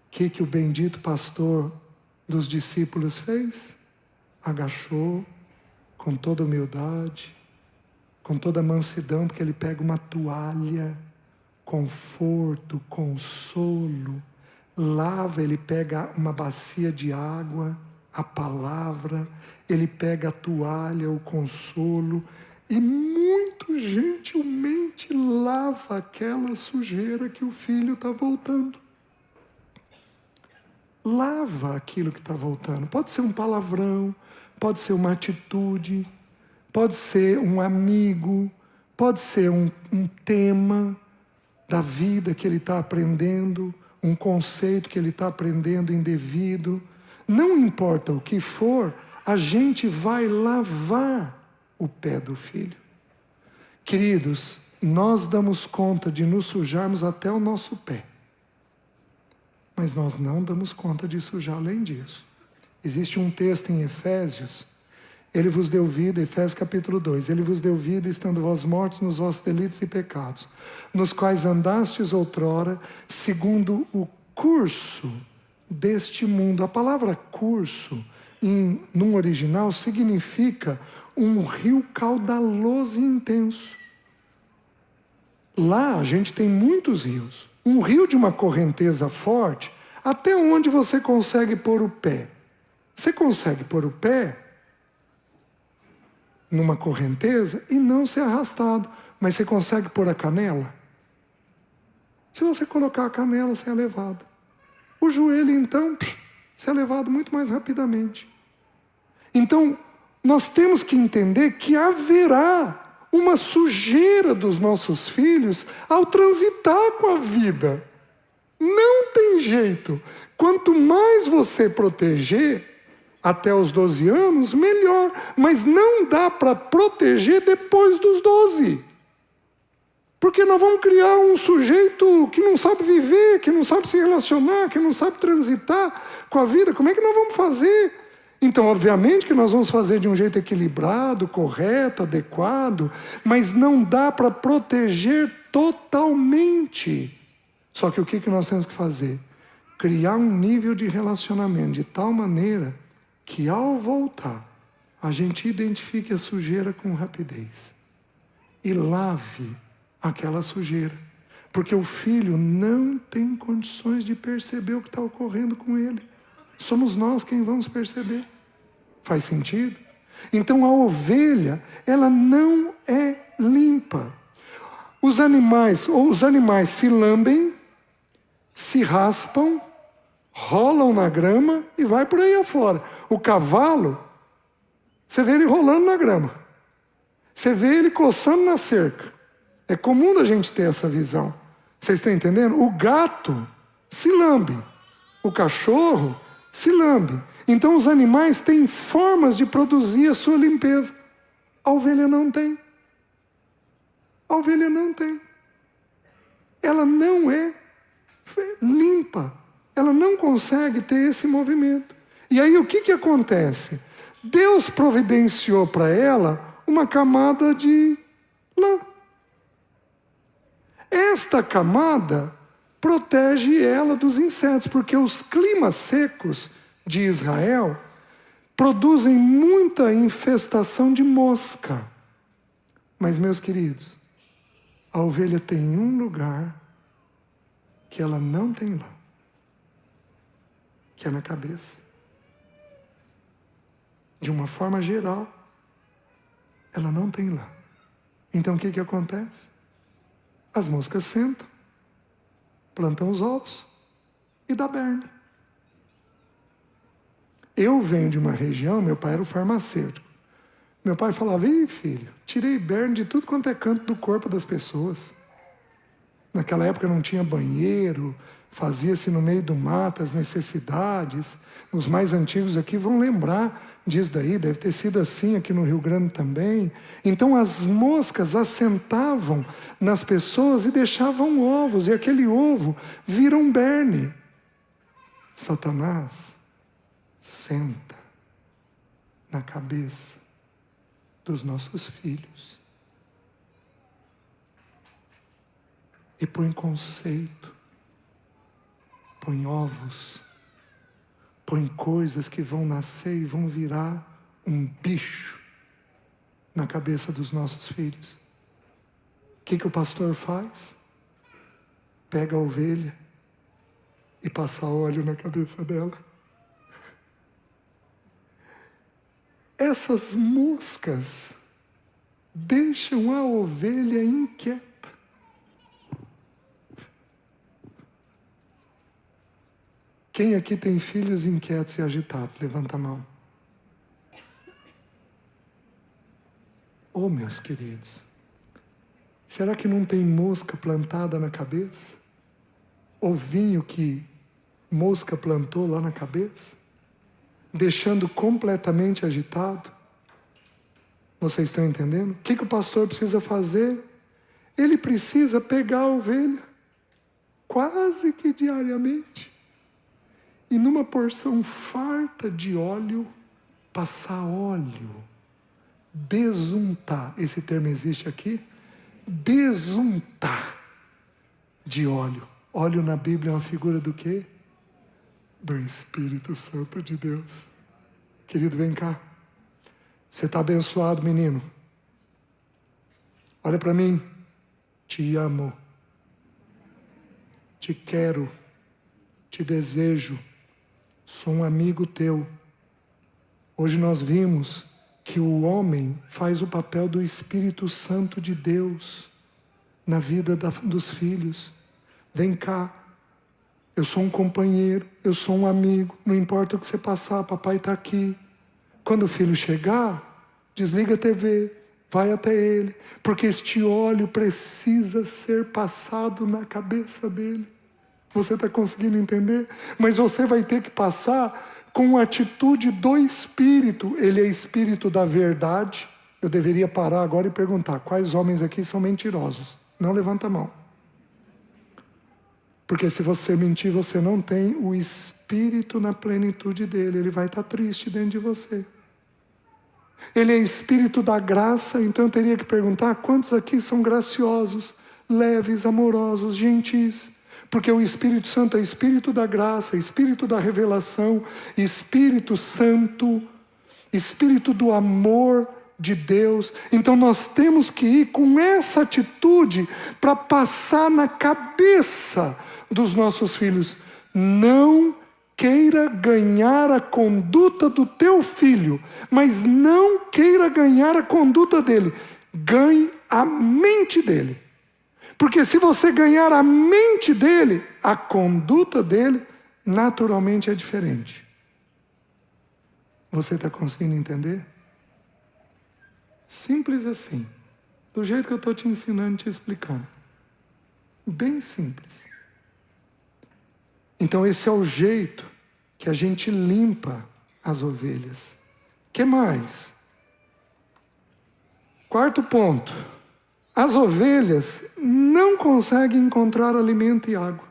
O que o bendito pastor dos discípulos fez? Agachou, com toda humildade, com toda mansidão, porque ele pega uma toalha, conforto, consolo, lava, ele pega uma bacia de água, a palavra, ele pega a toalha, o consolo, e muito gentilmente lava aquela sujeira que o filho está voltando. Lava aquilo que está voltando. Pode ser um palavrão, pode ser uma atitude, pode ser um amigo, pode ser um tema da vida que ele está aprendendo, um conceito que ele está aprendendo indevido. Não importa o que for, a gente vai lavar o pé do filho. Queridos, nós damos conta de nos sujarmos até o nosso pé. Mas nós não damos conta de sujar além disso. Existe um texto em Efésios, ele vos deu vida, Efésios capítulo 2, ele vos deu vida estando vós mortos nos vossos delitos e pecados, nos quais andastes outrora, segundo o curso deste mundo. A palavra curso, num original, significa um rio caudaloso e intenso. Lá a gente tem muitos rios. Um rio de uma correnteza forte, até onde você consegue pôr o pé? Você consegue pôr o pé numa correnteza e não ser arrastado, mas você consegue pôr a canela? Se você colocar a canela, você é levado. O joelho, então, você é levado muito mais rapidamente. Então, nós temos que entender que haverá uma sujeira dos nossos filhos ao transitar com a vida. Não tem jeito. Quanto mais você proteger até os 12 anos, melhor. Mas não dá para proteger depois dos 12. Porque nós vamos criar um sujeito que não sabe viver, que não sabe se relacionar, que não sabe transitar com a vida. Como é que nós vamos fazer? Então, obviamente que nós vamos fazer de um jeito equilibrado, correto, adequado, mas não dá para proteger totalmente. Só que o que nós temos que fazer? Criar um nível de relacionamento de tal maneira que ao voltar, a gente identifique a sujeira com rapidez e lave aquela sujeira. Porque o filho não tem condições de perceber o que está ocorrendo com ele. Somos nós quem vamos perceber. Faz sentido? Então a ovelha, ela não é limpa. Os animais se lambem, se raspam, rolam na grama e vai por aí afora. O cavalo, você vê ele rolando na grama. Você vê ele coçando na cerca. É comum da gente ter essa visão. Vocês estão entendendo? O gato se lambe. O cachorro se lambe. Então os animais têm formas de produzir a sua limpeza. A ovelha não tem. A ovelha não tem. Ela não é limpa. Ela não consegue ter esse movimento. E aí o que acontece? Deus providenciou para ela uma camada de lã. Esta camada protege ela dos insetos, porque os climas secos de Israel produzem muita infestação de mosca. Mas, meus queridos, a ovelha tem um lugar que ela não tem lá, que é na cabeça. De uma forma geral, ela não tem lá. Então o que acontece? As moscas sentam, plantam os ovos e dá berne. Eu venho de uma região, meu pai era o farmacêutico. Meu pai falava: "Ih, filho, tirei berne de tudo quanto é canto do corpo das pessoas. Naquela época não tinha banheiro, fazia-se no meio do mato as necessidades. Os mais antigos aqui vão lembrar disso daí, deve ter sido assim aqui no Rio Grande também. Então as moscas assentavam nas pessoas e deixavam ovos, e aquele ovo vira um berne. Satanás senta na cabeça dos nossos filhos e põe conceito, põe ovos, põe coisas que vão nascer e vão virar um bicho na cabeça dos nossos filhos. O que o pastor faz? Pega a ovelha e passa óleo na cabeça dela. Essas moscas deixam a ovelha inquieta. Quem aqui tem filhos inquietos e agitados? Levanta a mão. Oh, meus queridos, será que não tem mosca plantada na cabeça? Ovinho que mosca plantou lá na cabeça? Deixando completamente agitado? Vocês estão entendendo? O que o pastor precisa fazer? Ele precisa pegar a ovelha, quase que diariamente, e numa porção farta de óleo, passar óleo, besuntar, esse termo existe aqui? Besuntar de óleo. Óleo na Bíblia é uma figura do quê? Do Espírito Santo de Deus. Querido, vem cá. Você está abençoado, menino. Olha para mim. Te amo. Te quero. Te desejo. Sou um amigo teu. Hoje nós vimos que o homem faz o papel do Espírito Santo de Deus na vida dos filhos. Vem cá. Eu sou um companheiro, eu sou um amigo, não importa o que você passar, papai está aqui. Quando o filho chegar, desliga a TV, vai até ele, porque este óleo precisa ser passado na cabeça dele. Você está conseguindo entender? Mas você vai ter que passar com a atitude do Espírito. Ele é Espírito da verdade. Eu deveria parar agora e perguntar, quais homens aqui são mentirosos? Não levanta a mão. Porque se você mentir, você não tem o Espírito na plenitude dele. Ele vai estar triste dentro de você. Ele é Espírito da graça, então eu teria que perguntar, quantos aqui são graciosos, leves, amorosos, gentis? Porque o Espírito Santo é Espírito da graça, Espírito da revelação, Espírito Santo, Espírito do amor de Deus. Então nós temos que ir com essa atitude para passar na cabeça dos nossos filhos. Não queira ganhar a conduta do teu filho, mas não queira ganhar a conduta dele. Ganhe a mente dele. Porque se você ganhar a mente dele, a conduta dele naturalmente é diferente. Você está conseguindo entender? Simples assim. Do jeito que eu estou te ensinando, te explicando. Bem simples. Então esse é o jeito que a gente limpa as ovelhas. Que mais? Quarto ponto. As ovelhas não conseguem encontrar alimento e água.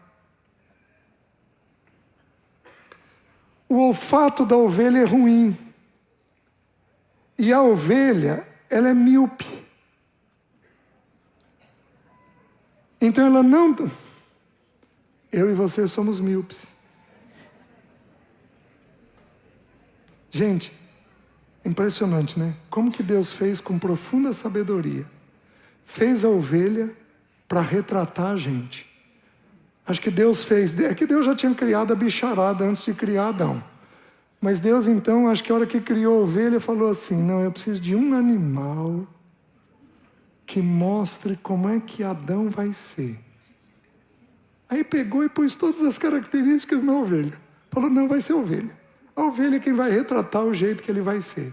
O olfato da ovelha é ruim. E a ovelha, ela é míope. Então ela não... Eu e você somos míopes. Gente, impressionante, né? Como que Deus fez com profunda sabedoria. Fez a ovelha para retratar a gente. Acho que Deus fez... É que Deus já tinha criado a bicharada antes de criar Adão. Mas Deus, então, acho que a hora que criou a ovelha, falou assim, não, eu preciso de um animal que mostre como é que Adão vai ser. Aí pegou e pôs todas as características na ovelha. Falou, não, vai ser ovelha. A ovelha é quem vai retratar o jeito que ele vai ser.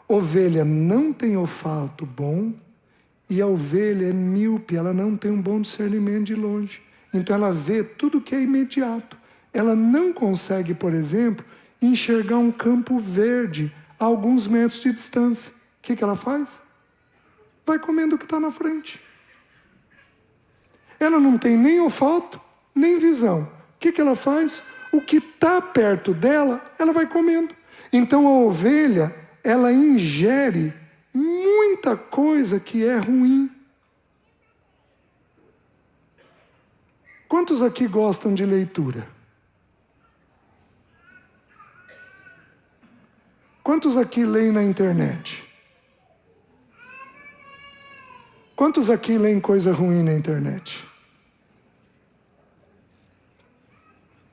Ovelha não tem olfato bom E a ovelha é míope, ela não tem um bom discernimento de longe. Então ela vê tudo que é imediato. Ela não consegue, por exemplo, enxergar um campo verde a alguns metros de distância. O que ela faz? Vai comendo o que está na frente. Ela não tem nem olfato, nem visão. O que ela faz? O que está perto dela, ela vai comendo. Então a ovelha, ela ingere muita coisa que é ruim. Quantos aqui gostam de leitura? Quantos aqui leem na internet? Quantos aqui leem coisa ruim na internet?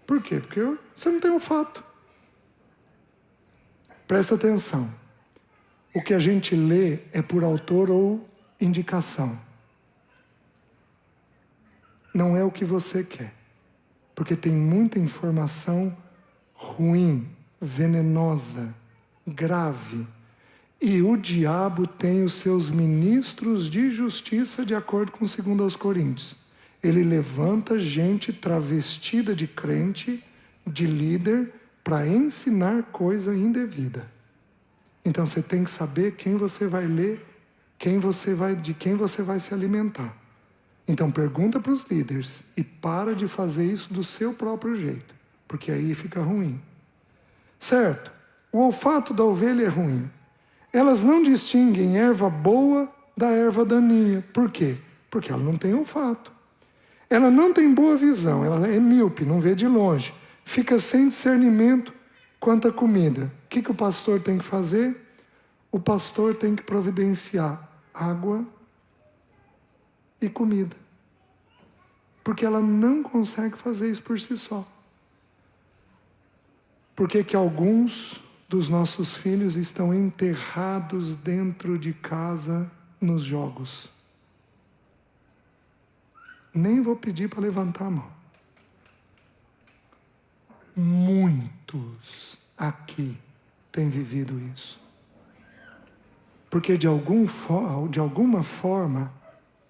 Por quê? Porque você não tem olfato. Presta atenção. O que a gente lê é por autor ou indicação. Não é o que você quer. Porque tem muita informação ruim, venenosa, grave. E o diabo tem os seus ministros de justiça de acordo com 2 Coríntios. Ele levanta gente travestida de crente, de líder, para ensinar coisa indevida. Então você tem que saber quem você vai ler, de quem você vai se alimentar. Então pergunta para os líderes e para de fazer isso do seu próprio jeito, porque aí fica ruim. Certo? O olfato da ovelha é ruim. Elas não distinguem erva boa da erva daninha. Por quê? Porque ela não tem olfato. Ela não tem boa visão, ela é míope, não vê de longe. Fica sem discernimento quanto à comida. O que o pastor tem que fazer? O pastor tem que providenciar água e comida. Porque ela não consegue fazer isso por si só. Por que alguns dos nossos filhos estão enterrados dentro de casa nos jogos? Nem vou pedir para levantar a mão. Muitos aqui têm vivido isso. Porque de alguma forma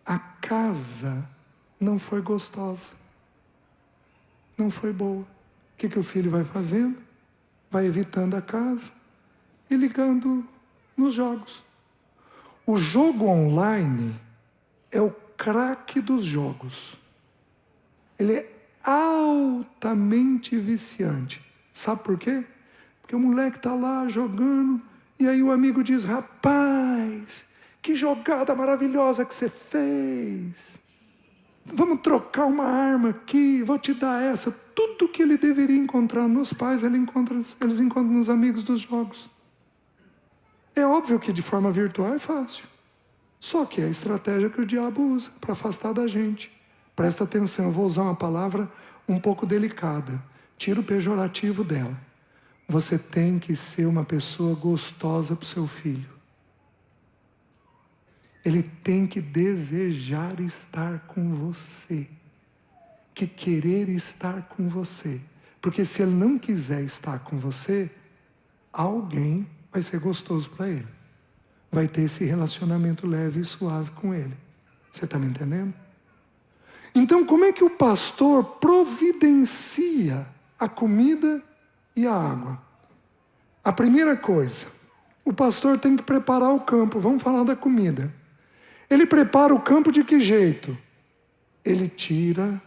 a casa não foi gostosa. Não foi boa. O que o filho vai fazendo? Vai evitando a casa e ligando nos jogos. O jogo online é o craque dos jogos. Ele é altamente viciante. Sabe por quê? Porque o moleque está lá jogando e aí o amigo diz: rapaz, que jogada maravilhosa que você fez. Vamos trocar uma arma aqui, vou te dar essa. Tudo que ele deveria encontrar nos pais, eles encontram nos amigos dos jogos. É óbvio que de forma virtual é fácil. Só que é a estratégia que o diabo usa para afastar da gente. Presta atenção, eu vou usar uma palavra um pouco delicada. Tira o pejorativo dela. Você tem que ser uma pessoa gostosa para o seu filho. Ele tem que desejar estar com você. Que querer estar com você. Porque se ele não quiser estar com você, alguém vai ser gostoso para ele. Vai ter esse relacionamento leve e suave com ele. Você está me entendendo? Então, como é que o pastor providencia a comida e a água? A primeira coisa, o pastor tem que preparar o campo. Vamos falar da comida. Ele prepara o campo de que jeito? Ele tira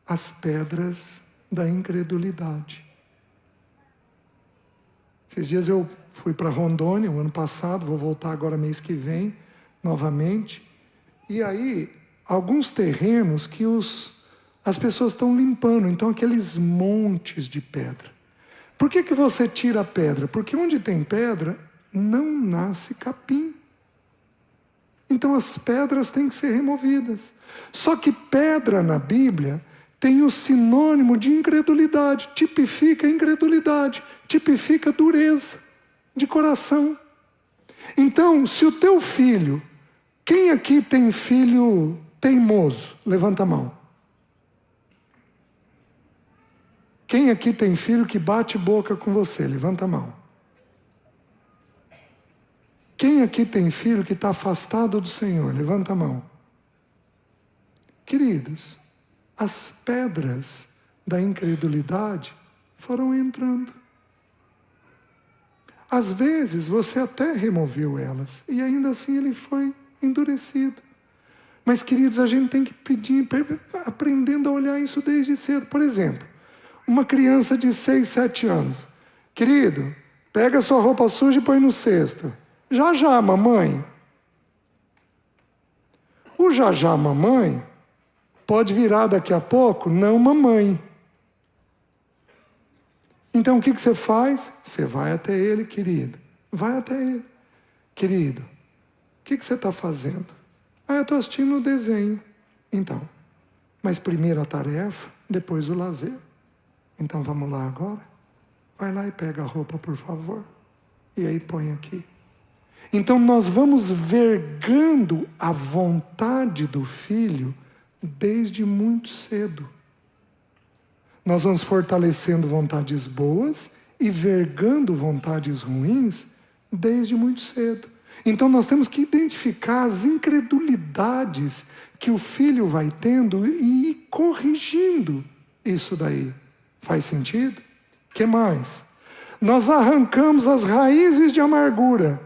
as pedras da incredulidade. Esses dias eu fui para Rondônia, o ano passado, vou voltar agora mês que vem, novamente. E aí, alguns terrenos que as pessoas estão limpando, então aqueles montes de pedra. Por que você tira a pedra? Porque onde tem pedra, não nasce capim. Então as pedras têm que ser removidas. Só que pedra na Bíblia tem o sinônimo de incredulidade, tipifica incredulidade, tipifica dureza de coração. Então, se o teu filho, quem aqui tem filho teimoso? Levanta a mão. Quem aqui tem filho que bate boca com você? Levanta a mão. Quem Quem aqui tem filho que está afastado do Senhor? Levanta a mão. Queridos, as pedras da incredulidade foram entrando. Às vezes você até removeu elas e ainda assim ele foi endurecido. Mas, queridos, a gente tem que pedir, aprendendo a olhar isso desde cedo. Por exemplo, uma criança de 6, 7 anos. Querido, pega sua roupa suja e põe no cesto. Já já, mamãe. O já já, mamãe, pode virar daqui a pouco, não, mamãe. Então, o que você faz? Você vai até ele, querido. Vai até ele. Querido, o que você está fazendo? Eu estou assistindo o desenho. Então, mas primeiro a tarefa, depois o lazer. Então, vamos lá agora? Vai lá e pega a roupa, por favor. E aí põe aqui. Então, nós vamos vergando a vontade do filho desde muito cedo. Nós vamos fortalecendo vontades boas e vergando vontades ruins desde muito cedo. Então nós temos que identificar as incredulidades que o filho vai tendo e ir corrigindo isso daí. Faz sentido? O que mais? Nós arrancamos as raízes de amargura.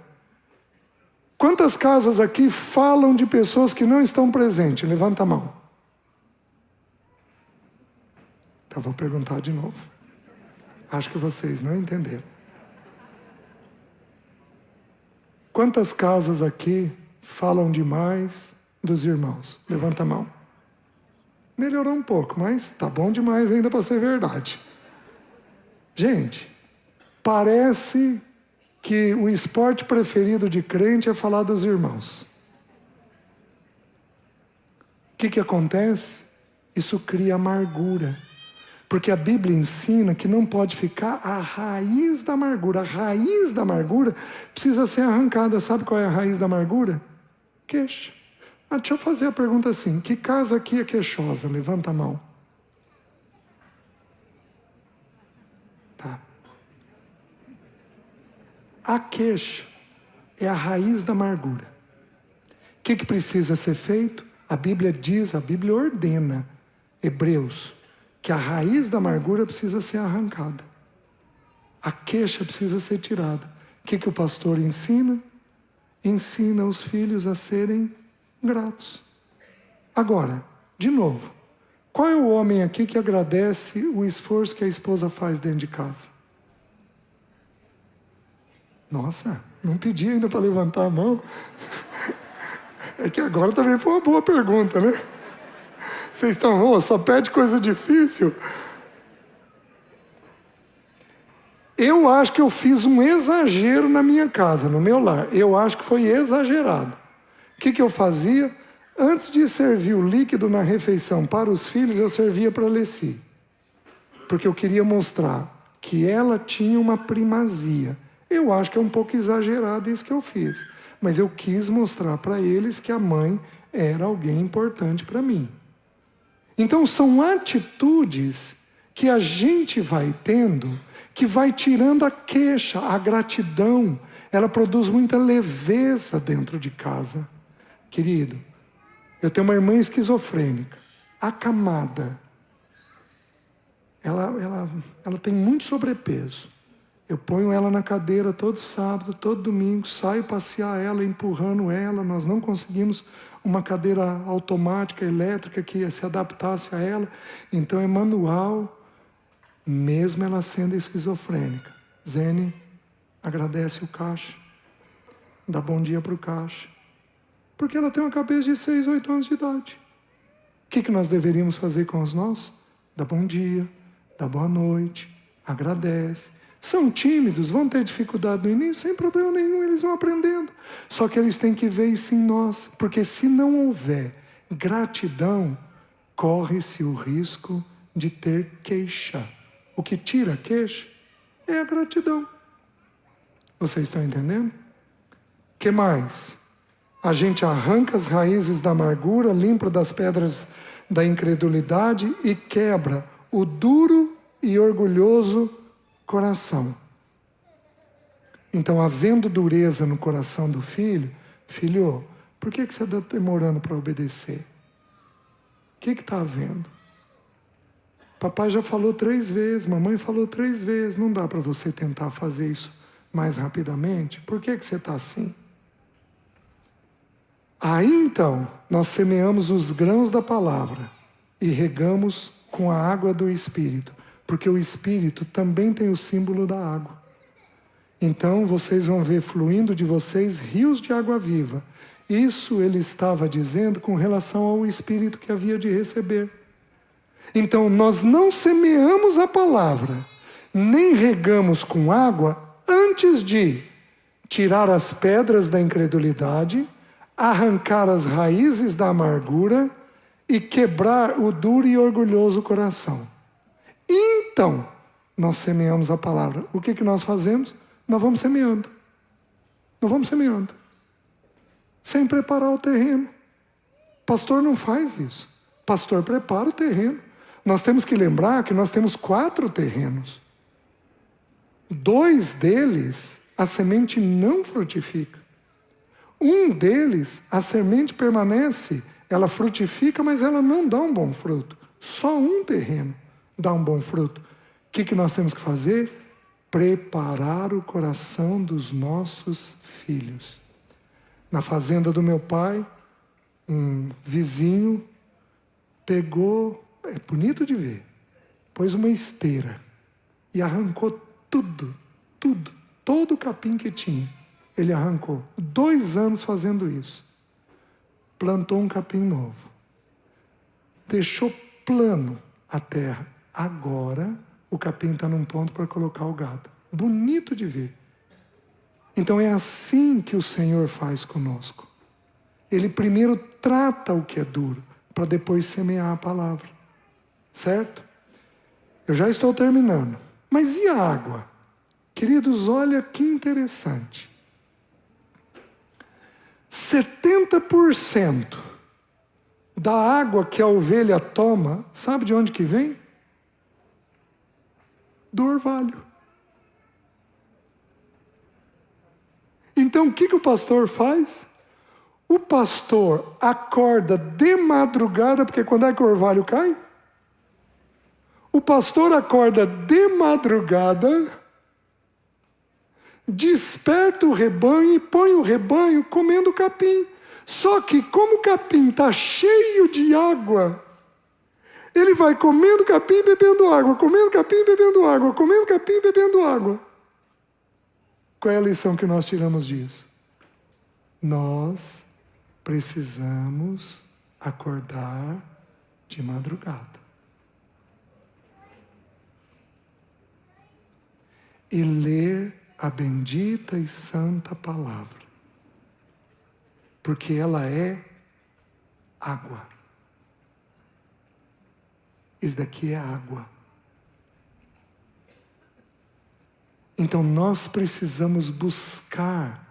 Quantas casas aqui falam de pessoas que não estão presentes? Levanta a mão. Então vou perguntar de novo. Acho que vocês não entenderam. Quantas casas aqui falam demais dos irmãos? Levanta a mão. Melhorou um pouco, mas tá bom demais ainda para ser verdade. Gente, parece que o esporte preferido de crente é falar dos irmãos. O que acontece? Isso cria amargura. Porque a Bíblia ensina que não pode ficar a raiz da amargura. A raiz da amargura precisa ser arrancada. Sabe qual é a raiz da amargura? Queixa. Deixa eu fazer a pergunta assim. Que casa aqui é queixosa? Levanta a mão. Tá. A queixa é a raiz da amargura. O que precisa ser feito? A Bíblia diz, a Bíblia ordena, Hebreus, que a raiz da amargura precisa ser arrancada. A queixa precisa ser tirada. O que o pastor ensina? Ensina os filhos a serem gratos. Agora, de novo, qual é o homem aqui que agradece o esforço que a esposa faz dentro de casa? Nossa, não pedi ainda para levantar a mão. É que agora também foi uma boa pergunta, né? Vocês estão, só pede coisa difícil. Eu acho que eu fiz um exagero na minha casa, no meu lar. Eu acho que foi exagerado. O que eu fazia? Antes de servir o líquido na refeição para os filhos, eu servia para a Leci. Porque eu queria mostrar que ela tinha uma primazia. Eu acho que é um pouco exagerado isso que eu fiz. Mas eu quis mostrar para eles que a mãe era alguém importante para mim. Então são atitudes que a gente vai tendo, que vai tirando a queixa, a gratidão. Ela produz muita leveza dentro de casa. Querido, eu tenho uma irmã esquizofrênica, acamada. Ela tem muito sobrepeso. Eu ponho ela na cadeira todo sábado, todo domingo, saio passear ela, empurrando ela. Nós não conseguimos uma cadeira automática, elétrica, que se adaptasse a ela. Então é manual, mesmo ela sendo esquizofrênica. Zene, agradece o caixa. Dá bom dia para o caixa. Porque ela tem uma cabeça de 6, 8 anos de idade. O que nós deveríamos fazer com os nossos? Dá bom dia, dá boa noite, agradece. São tímidos, vão ter dificuldade no início, sem problema nenhum, eles vão aprendendo. Só que eles têm que ver isso em nós, porque se não houver gratidão, corre-se o risco de ter queixa. O que tira a queixa é a gratidão. Vocês estão entendendo? O que mais? A gente arranca as raízes da amargura, limpa das pedras da incredulidade e quebra o duro e orgulhoso coração. Então, havendo dureza no coração do filho, filho, por que você está demorando para obedecer? O que está havendo? Papai já falou 3 vezes, mamãe falou 3 vezes, não dá para você tentar fazer isso mais rapidamente? Por que você está assim? Aí então, nós semeamos os grãos da palavra e regamos com a água do Espírito, porque o Espírito também tem o símbolo da água. Então vocês vão ver fluindo de vocês rios de água viva. Isso ele estava dizendo com relação ao Espírito que havia de receber. Então nós não semeamos a palavra, nem regamos com água antes de tirar as pedras da incredulidade, arrancar as raízes da amargura e quebrar o duro e orgulhoso coração. Então nós semeamos a palavra. O que nós fazemos? Nós vamos semeando. Nós vamos semeando. Sem preparar o terreno. Pastor não faz isso. Pastor prepara o terreno. Nós temos que lembrar que nós temos 4 terrenos. 2 deles, a semente não frutifica. Um deles, a semente permanece, ela frutifica, mas ela não dá um bom fruto. Só um terreno dá um bom fruto. O que nós temos que fazer? Preparar o coração dos nossos filhos. Na fazenda do meu pai, um vizinho pegou, é bonito de ver, pôs uma esteira e arrancou tudo, todo o capim que tinha. Ele arrancou. 2 anos fazendo isso. Plantou um capim novo. Deixou plano a terra. Agora o capim está num ponto para colocar o gado. Bonito de ver. Então é assim que o Senhor faz conosco. Ele primeiro trata o que é duro, para depois semear a palavra. Certo? Eu já estou terminando. Mas e a água? Queridos, olha que interessante. 70% da água que a ovelha toma, sabe de onde que vem? Do orvalho. Então o que o pastor faz? O pastor acorda de madrugada, porque quando é que o orvalho cai? O pastor acorda de madrugada, desperta o rebanho e põe o rebanho comendo capim. Só que como o capim está cheio de água, ele vai comendo capim e bebendo água, comendo capim e bebendo água, comendo capim e bebendo água. Qual é a lição que nós tiramos disso? Nós precisamos acordar de madrugada. E ler a bendita e santa palavra. Porque ela é água. Isso daqui é água. Então nós precisamos buscar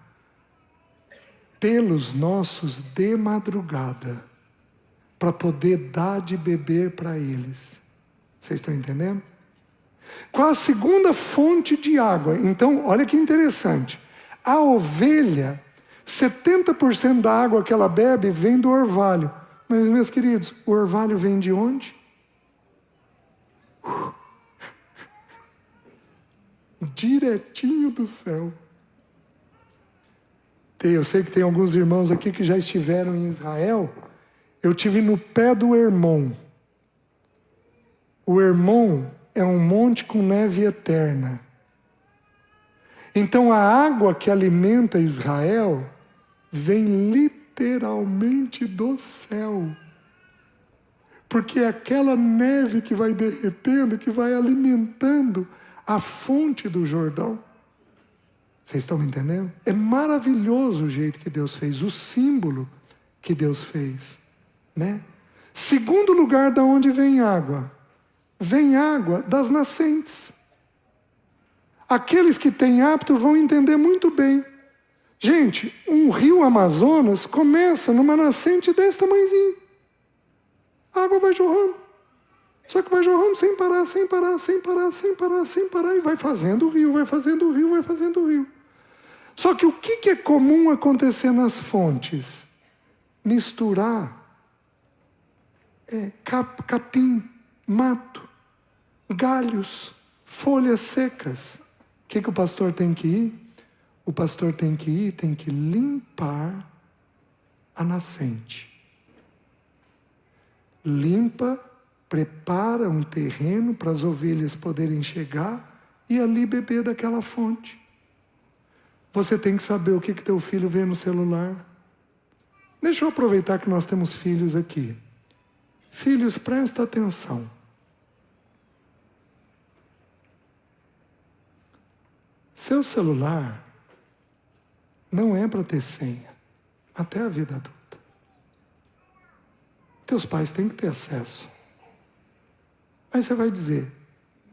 pelos nossos de madrugada para poder dar de beber para eles. Vocês estão entendendo? Qual a segunda fonte de água? Então, olha que interessante. A ovelha, 70% da água que ela bebe vem do orvalho. Mas, meus queridos, o orvalho vem de onde? Direitinho do céu. Eu sei que tem alguns irmãos aqui que já estiveram em Israel. Eu tive no pé do Hermon. O Hermon é um monte com neve eterna. Então a água que alimenta Israel vem literalmente do céu. Porque é aquela neve que vai derretendo, que vai alimentando a fonte do Jordão. Vocês estão me entendendo? É maravilhoso o jeito que Deus fez, o símbolo que Deus fez, né? Segundo lugar, da onde vem água? Vem água das nascentes. Aqueles que têm hábito vão entender muito bem. Gente, um rio Amazonas começa numa nascente desse tamanhozinho. A água vai jorrando. Só que vai jorrando sem parar, e vai fazendo o rio, vai fazendo o rio, vai fazendo o rio. Só que o que é comum acontecer nas fontes? Misturar capim, mato, galhos, folhas secas. O que o pastor tem que ir? O pastor tem que limpar a nascente. Limpa, prepara um terreno para as ovelhas poderem chegar e ali beber daquela fonte. Você tem que saber o que teu filho vê no celular. Deixa eu aproveitar que nós temos filhos aqui. Filhos, presta atenção. Seu celular não é para ter senha, até a vida adulta. Teus pais têm que ter acesso. Aí você vai dizer,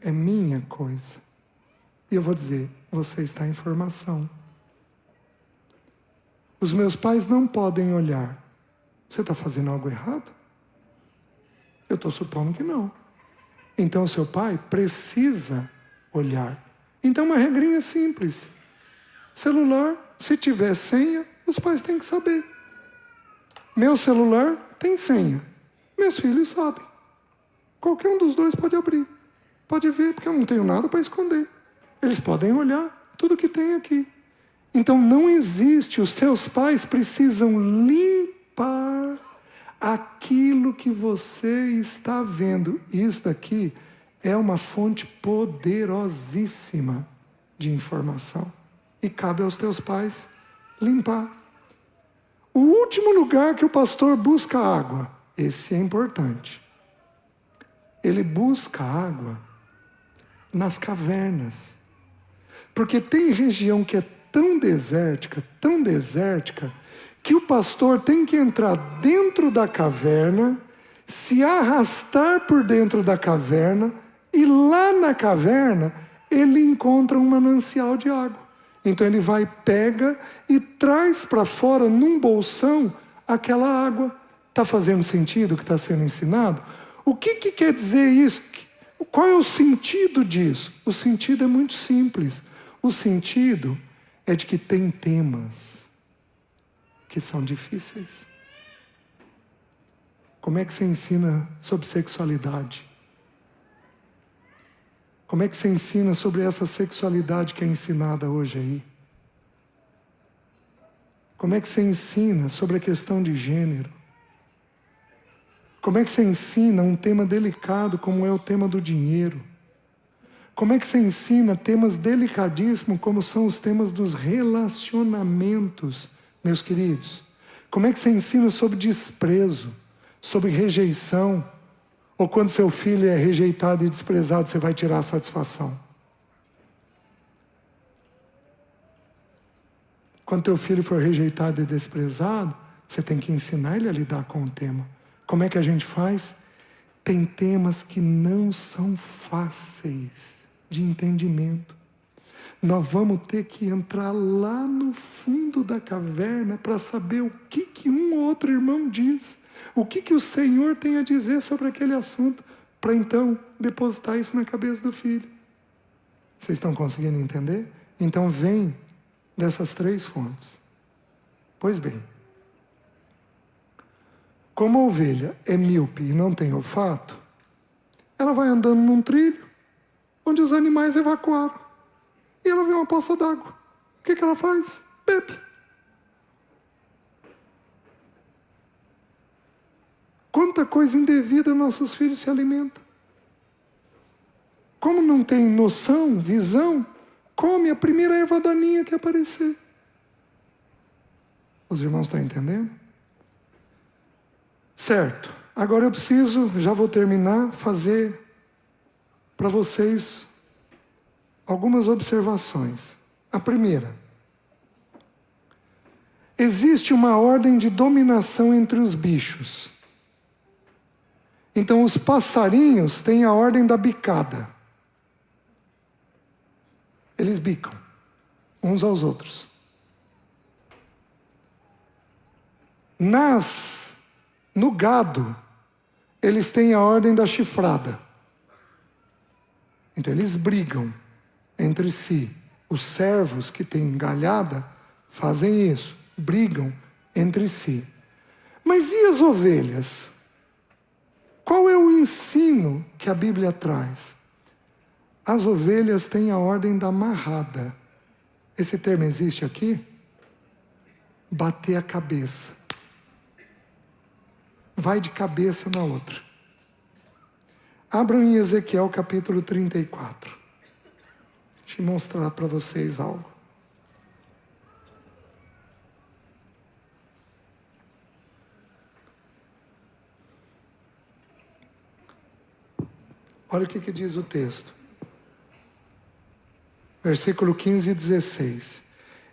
é minha coisa. E eu vou dizer, você está em formação. Os meus pais não podem olhar. Você está fazendo algo errado? Eu estou supondo que não. Então seu pai precisa olhar. Então uma regrinha simples. Celular, se tiver senha, os pais têm que saber. Meu celular tem senha. Meus filhos sabem. Qualquer um dos dois pode abrir. Pode ver, porque eu não tenho nada para esconder. Eles podem olhar tudo que tem aqui. Então não existe, os seus pais precisam limpar aquilo que você está vendo. Isso daqui é uma fonte poderosíssima de informação. E cabe aos teus pais limpar. O último lugar que o pastor busca água, esse é importante. Ele busca água nas cavernas. Porque tem região que é tão desértica, que o pastor tem que entrar dentro da caverna, se arrastar por dentro da caverna, e lá na caverna ele encontra um manancial de água. Então ele vai, pega e traz para fora num bolsão aquela água. Está fazendo sentido o que está sendo ensinado? O que quer dizer isso? Qual é o sentido disso? O sentido é muito simples. O sentido é de que tem temas que são difíceis. Como é que você ensina sobre sexualidade? Como é que você ensina sobre essa sexualidade que é ensinada hoje aí? Como é que você ensina sobre a questão de gênero? Como é que você ensina um tema delicado como é o tema do dinheiro? Como é que você ensina temas delicadíssimos como são os temas dos relacionamentos, meus queridos? Como é que você ensina sobre desprezo, sobre rejeição? Ou quando seu filho é rejeitado e desprezado, você vai tirar a satisfação? Quando teu filho for rejeitado e desprezado, você tem que ensinar ele a lidar com o tema. Como é que a gente faz? Tem temas que não são fáceis de entendimento. Nós vamos ter que entrar lá no fundo da caverna para saber o que um ou outro irmão diz. O que o Senhor tem a dizer sobre aquele assunto, para então depositar isso na cabeça do filho. Vocês estão conseguindo entender? Então vem dessas três fontes. Pois bem, como a ovelha é míope e não tem olfato, ela vai andando num trilho onde os animais evacuaram. E ela vê uma poça d'água. O que ela faz? Bebe. Quanta coisa indevida nossos filhos se alimentam. Como não tem noção, visão, come a primeira erva daninha que aparecer. Os irmãos estão entendendo? Certo. Agora eu preciso, já vou terminar, fazer para vocês algumas observações. A primeira. Existe uma ordem de dominação entre os bichos. Então os passarinhos têm a ordem da bicada. Eles bicam uns aos outros. No gado, eles têm a ordem da chifrada. Então eles brigam entre si. Os servos que têm galhada fazem isso, brigam entre si. Mas e as ovelhas? Qual é o ensino que a Bíblia traz? As ovelhas têm a ordem da marrada. Esse termo existe aqui? Bater a cabeça. Vai de cabeça na outra. Abram em Ezequiel capítulo 34. Deixa eu mostrar para vocês algo. Olha o que diz o texto. Versículo 15 e 16.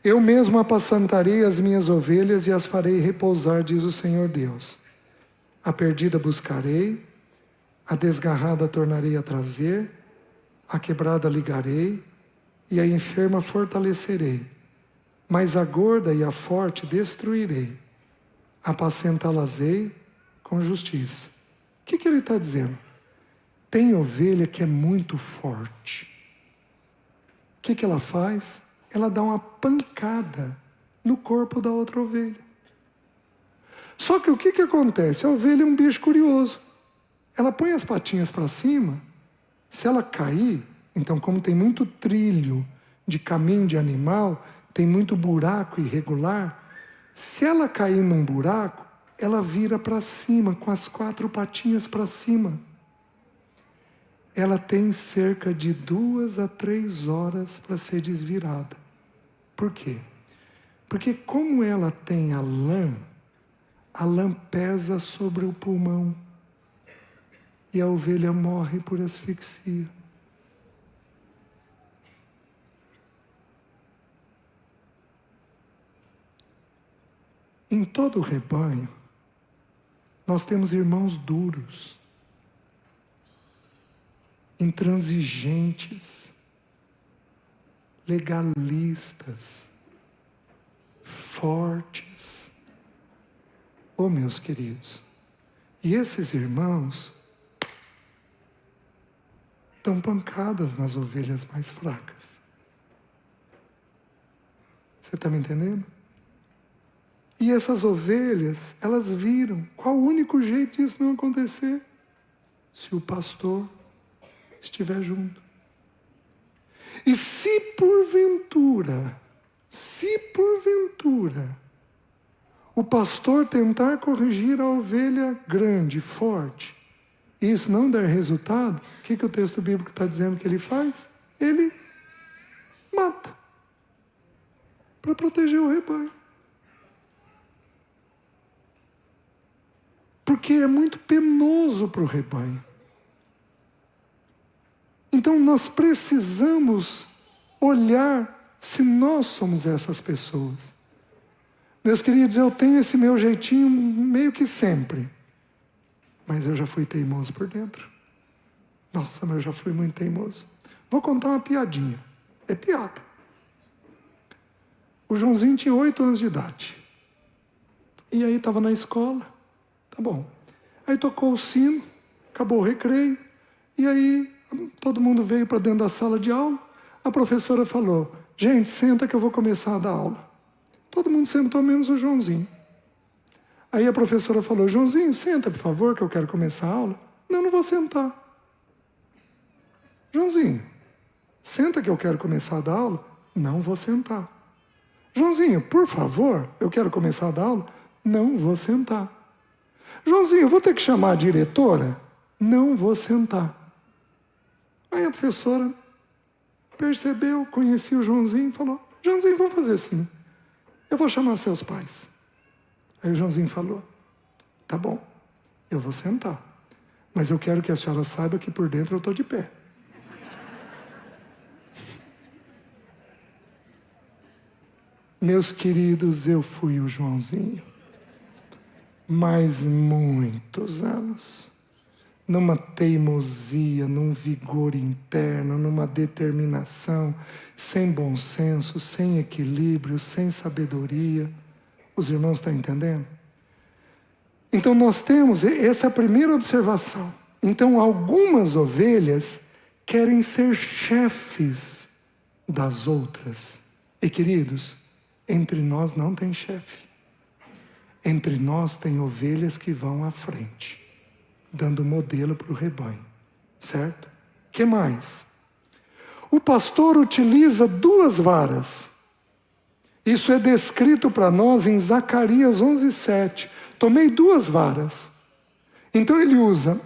Eu mesmo apacentarei as minhas ovelhas e as farei repousar, diz o Senhor Deus. A perdida buscarei, a desgarrada tornarei a trazer, a quebrada ligarei e a enferma fortalecerei. Mas a gorda e a forte destruirei, apacentá-las-ei com justiça. O que ele está dizendo? Tem ovelha que é muito forte. O que ela faz? Ela dá uma pancada no corpo da outra ovelha. Só que o que acontece? A ovelha é um bicho curioso. Ela põe as patinhas para cima, se ela cair, então como tem muito trilho de caminho de animal, tem muito buraco irregular, se ela cair num buraco, ela vira para cima, com as 4 patinhas para cima. Ela tem cerca de 2 a 3 horas para ser desvirada. Por quê? Porque como ela tem a lã pesa sobre o pulmão. E a ovelha morre por asfixia. Em todo o rebanho, nós temos irmãos duros, intransigentes, legalistas, fortes. Oh, meus queridos, e esses irmãos dão pancadas nas ovelhas mais fracas. Você está me entendendo? E essas ovelhas, elas viram qual o único jeito disso não acontecer? Se o pastor estiver junto. E se porventura, o pastor tentar corrigir a ovelha grande, forte, e isso não der resultado, o que o texto bíblico está dizendo que ele faz? Ele mata, para proteger o rebanho. Porque é muito penoso para o rebanho. Então nós precisamos olhar se nós somos essas pessoas. Meus queridos, eu tenho esse meu jeitinho meio que sempre. Mas eu já fui teimoso por dentro. Nossa, mas eu já fui muito teimoso. Vou contar uma piadinha. É piada. O Joãozinho tinha 8 anos de idade. E aí estava na escola. Tá bom. Aí tocou o sino, acabou o recreio. E aí todo mundo veio para dentro da sala de aula. A professora falou, gente, senta que eu vou começar a dar aula. Todo mundo sentou, menos o Joãozinho. Aí a professora falou, Joãozinho, senta, por favor, que eu quero começar a aula. Não vou sentar. Joãozinho, senta que eu quero começar a dar aula. Não vou sentar. Joãozinho, por favor, eu quero começar a dar aula. Não vou sentar. Joãozinho, eu vou ter que chamar a diretora? Não vou sentar. Aí a professora percebeu, conhecia o Joãozinho e falou, Joãozinho, vamos fazer assim. Eu vou chamar seus pais. Aí o Joãozinho falou, tá bom, eu vou sentar. Mas eu quero que a senhora saiba que por dentro eu estou de pé. Meus queridos, eu fui o Joãozinho. Mas muitos anos. Numa teimosia, num vigor interno, numa determinação, sem bom senso, sem equilíbrio, sem sabedoria. Os irmãos estão entendendo? Então nós temos, essa é a primeira observação. Então algumas ovelhas querem ser chefes das outras. E queridos, Entre nós não tem chefe. Entre nós tem ovelhas que vão à frente, dando modelo para o rebanho. Certo? Que mais? O pastor utiliza 2 varas. Isso é descrito para nós em Zacarias 11:7. Tomei 2 varas. Então ele usa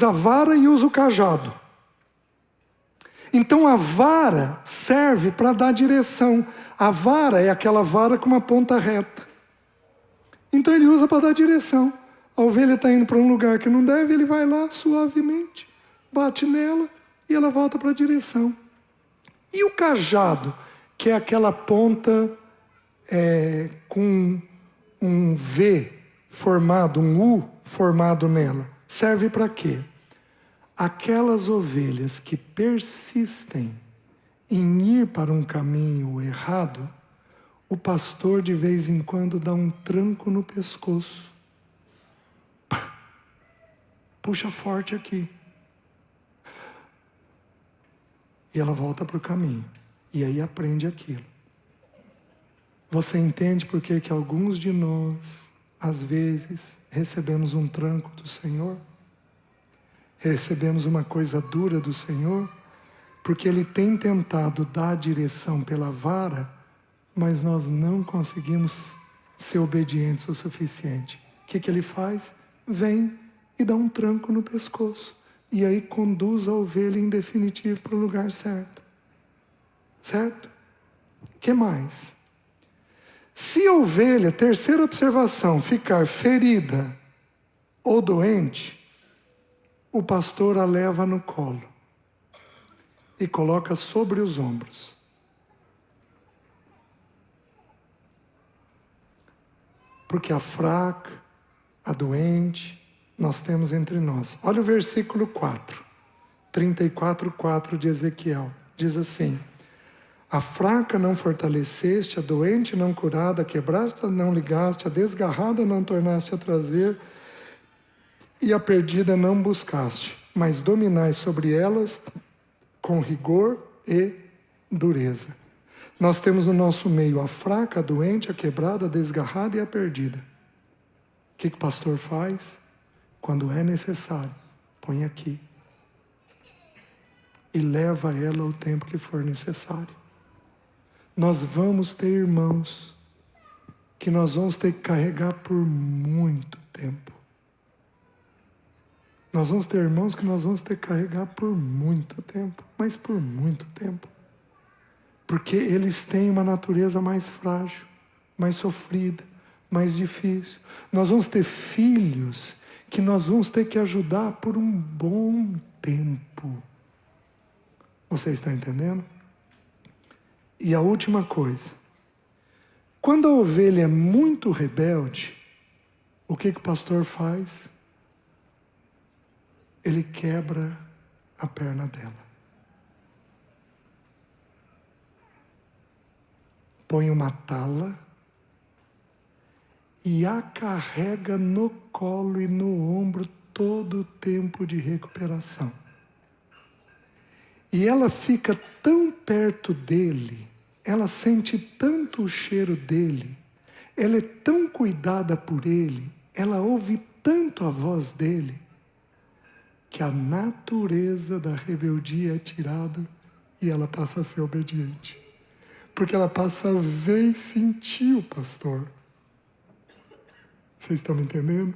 a vara e usa o cajado. Então a vara serve para dar direção. A vara é aquela vara com uma ponta reta. Então ele usa para dar direção. A ovelha está indo para um lugar que não deve, ele vai lá suavemente, bate nela e ela volta para a direção. E o cajado, que é aquela ponta com um V formado, um U formado nela, serve para quê? Aquelas ovelhas que persistem em ir para um caminho errado, o pastor de vez em quando dá um tranco no pescoço. Puxa forte aqui. E ela volta para o caminho. E aí aprende aquilo. Você entende por que alguns de nós, às vezes, recebemos um tranco do Senhor? Recebemos uma coisa dura do Senhor? Porque Ele tem tentado dar a direção pela vara, mas nós não conseguimos ser obedientes o suficiente. O que Ele faz? Vem e dá um tranco no pescoço. E aí conduz a ovelha em definitivo para o lugar certo. Certo? O que mais? Se a ovelha, terceira observação, ficar ferida ou doente, o pastor a leva no colo e coloca sobre os ombros. Porque a fraca, a doente, nós temos entre nós. Olha o versículo 4, 34:4 de Ezequiel. Diz assim: a fraca não fortaleceste, a doente não curada, a quebrada não ligaste, a desgarrada não tornaste a trazer, e a perdida não buscaste, mas dominais sobre elas com rigor e dureza. Nós temos no nosso meio a fraca, a doente, a quebrada, a desgarrada e a perdida. O que o pastor faz? Quando é necessário, põe aqui e leva ela o tempo que for necessário. Nós vamos ter irmãos que nós vamos ter que carregar por muito tempo. Nós vamos ter irmãos que nós vamos ter que carregar por muito tempo, mas por muito tempo. Porque eles têm uma natureza mais frágil, mais sofrida, mais difícil. Nós vamos ter filhos que nós vamos ter que ajudar por um bom tempo. Vocês estão entendendo? E a última coisa. Quando a ovelha é muito rebelde, o que o pastor faz? Ele quebra a perna dela. Põe uma tala e a carrega no colo e no ombro todo o tempo de recuperação. E ela fica tão perto dele, ela sente tanto o cheiro dele, ela é tão cuidada por ele, ela ouve tanto a voz dele, que a natureza da rebeldia é tirada e ela passa a ser obediente. Porque ela passa a ver e sentir o pastor. Vocês estão me entendendo?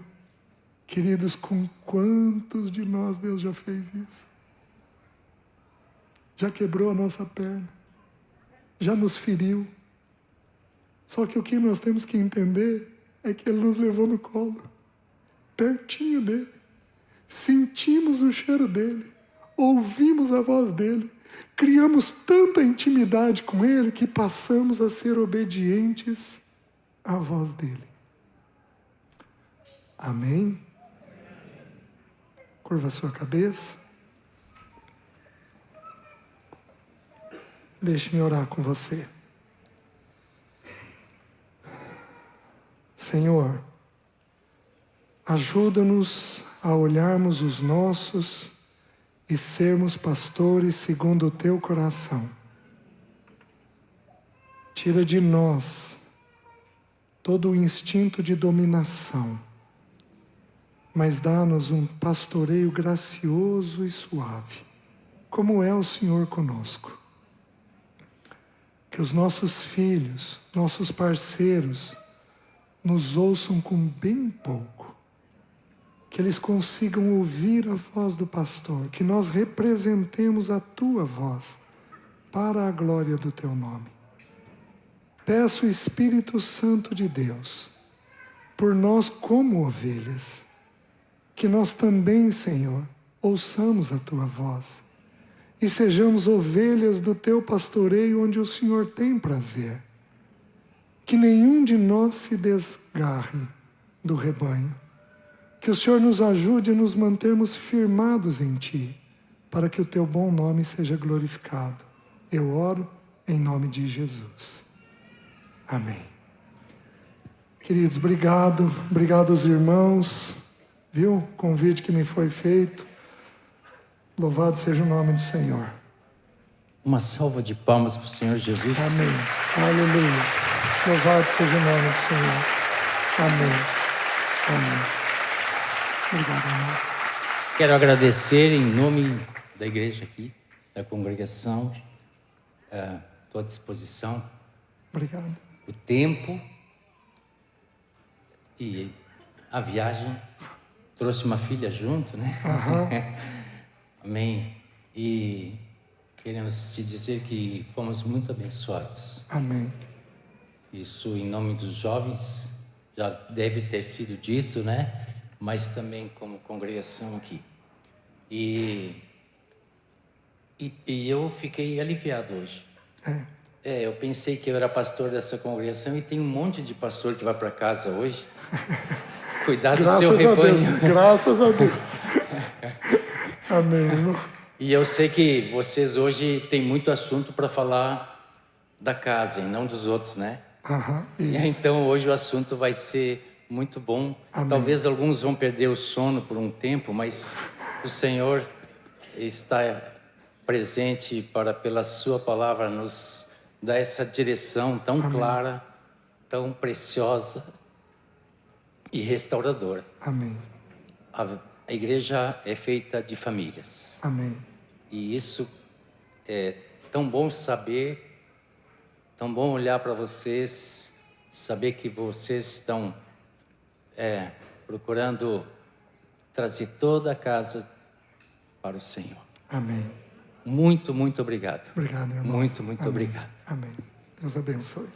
Queridos, com quantos de nós Deus já fez isso? Já quebrou a nossa perna. Já nos feriu. Só que o que nós temos que entender é que Ele nos levou no colo. Pertinho dele. Sentimos o cheiro dele. Ouvimos a voz dele. Criamos tanta intimidade com Ele que passamos a ser obedientes à voz dele. Amém? Curva a sua cabeça. Deixe-me orar com você. Senhor, ajuda-nos a olharmos os nossos e sermos pastores segundo o teu coração. Tira de nós todo o instinto de dominação, mas dá-nos um pastoreio gracioso e suave, como é o Senhor conosco. Que os nossos filhos, nossos parceiros, nos ouçam com bem pouco. Que eles consigam ouvir a voz do pastor, que nós representemos a tua voz para a glória do teu nome. Peço o Espírito Santo de Deus, por nós como ovelhas, que nós também, Senhor, ouçamos a tua voz e sejamos ovelhas do teu pastoreio onde o Senhor tem prazer. Que nenhum de nós se desgarre do rebanho. Que o Senhor nos ajude a nos mantermos firmados em Ti, para que o Teu bom nome seja glorificado. Eu oro em nome de Jesus. Amém. Queridos, obrigado aos irmãos, viu? O convite que me foi feito. Louvado seja o nome do Senhor. Uma salva de palmas para o Senhor Jesus. Amém. Aleluia. Louvado seja o nome do Senhor. Amém. Amém. Obrigado, irmão. Quero agradecer em nome da igreja aqui, da congregação, estou à disposição. Obrigado. O tempo e a viagem. Trouxe uma filha junto, né? Amém. E queremos te dizer que fomos muito abençoados. Amém. Isso em nome dos jovens, já deve ter sido dito, né? Mas também como congregação aqui. E eu fiquei aliviado hoje. Eu pensei que eu era pastor dessa congregação e tem um monte de pastor que vai para casa hoje. Cuidar do seu rebanho. Graças a Deus. Amém, irmão. E eu sei que vocês hoje têm muito assunto para falar da casa e não dos outros, né? Isso. Então hoje o assunto vai ser muito bom. Amém. Talvez alguns vão perder o sono por um tempo, mas o Senhor está presente para, pela sua palavra, nos dar essa direção tão Amém. clara, tão preciosa e restauradora. Amém. A igreja é feita de famílias. Amém. E isso é tão bom saber, tão bom olhar para vocês, saber que vocês estão procurando trazer toda a casa para o Senhor. Amém. Muito, muito obrigado. Obrigado, irmão. Muito, muito Amém. obrigado. Amém. Deus abençoe.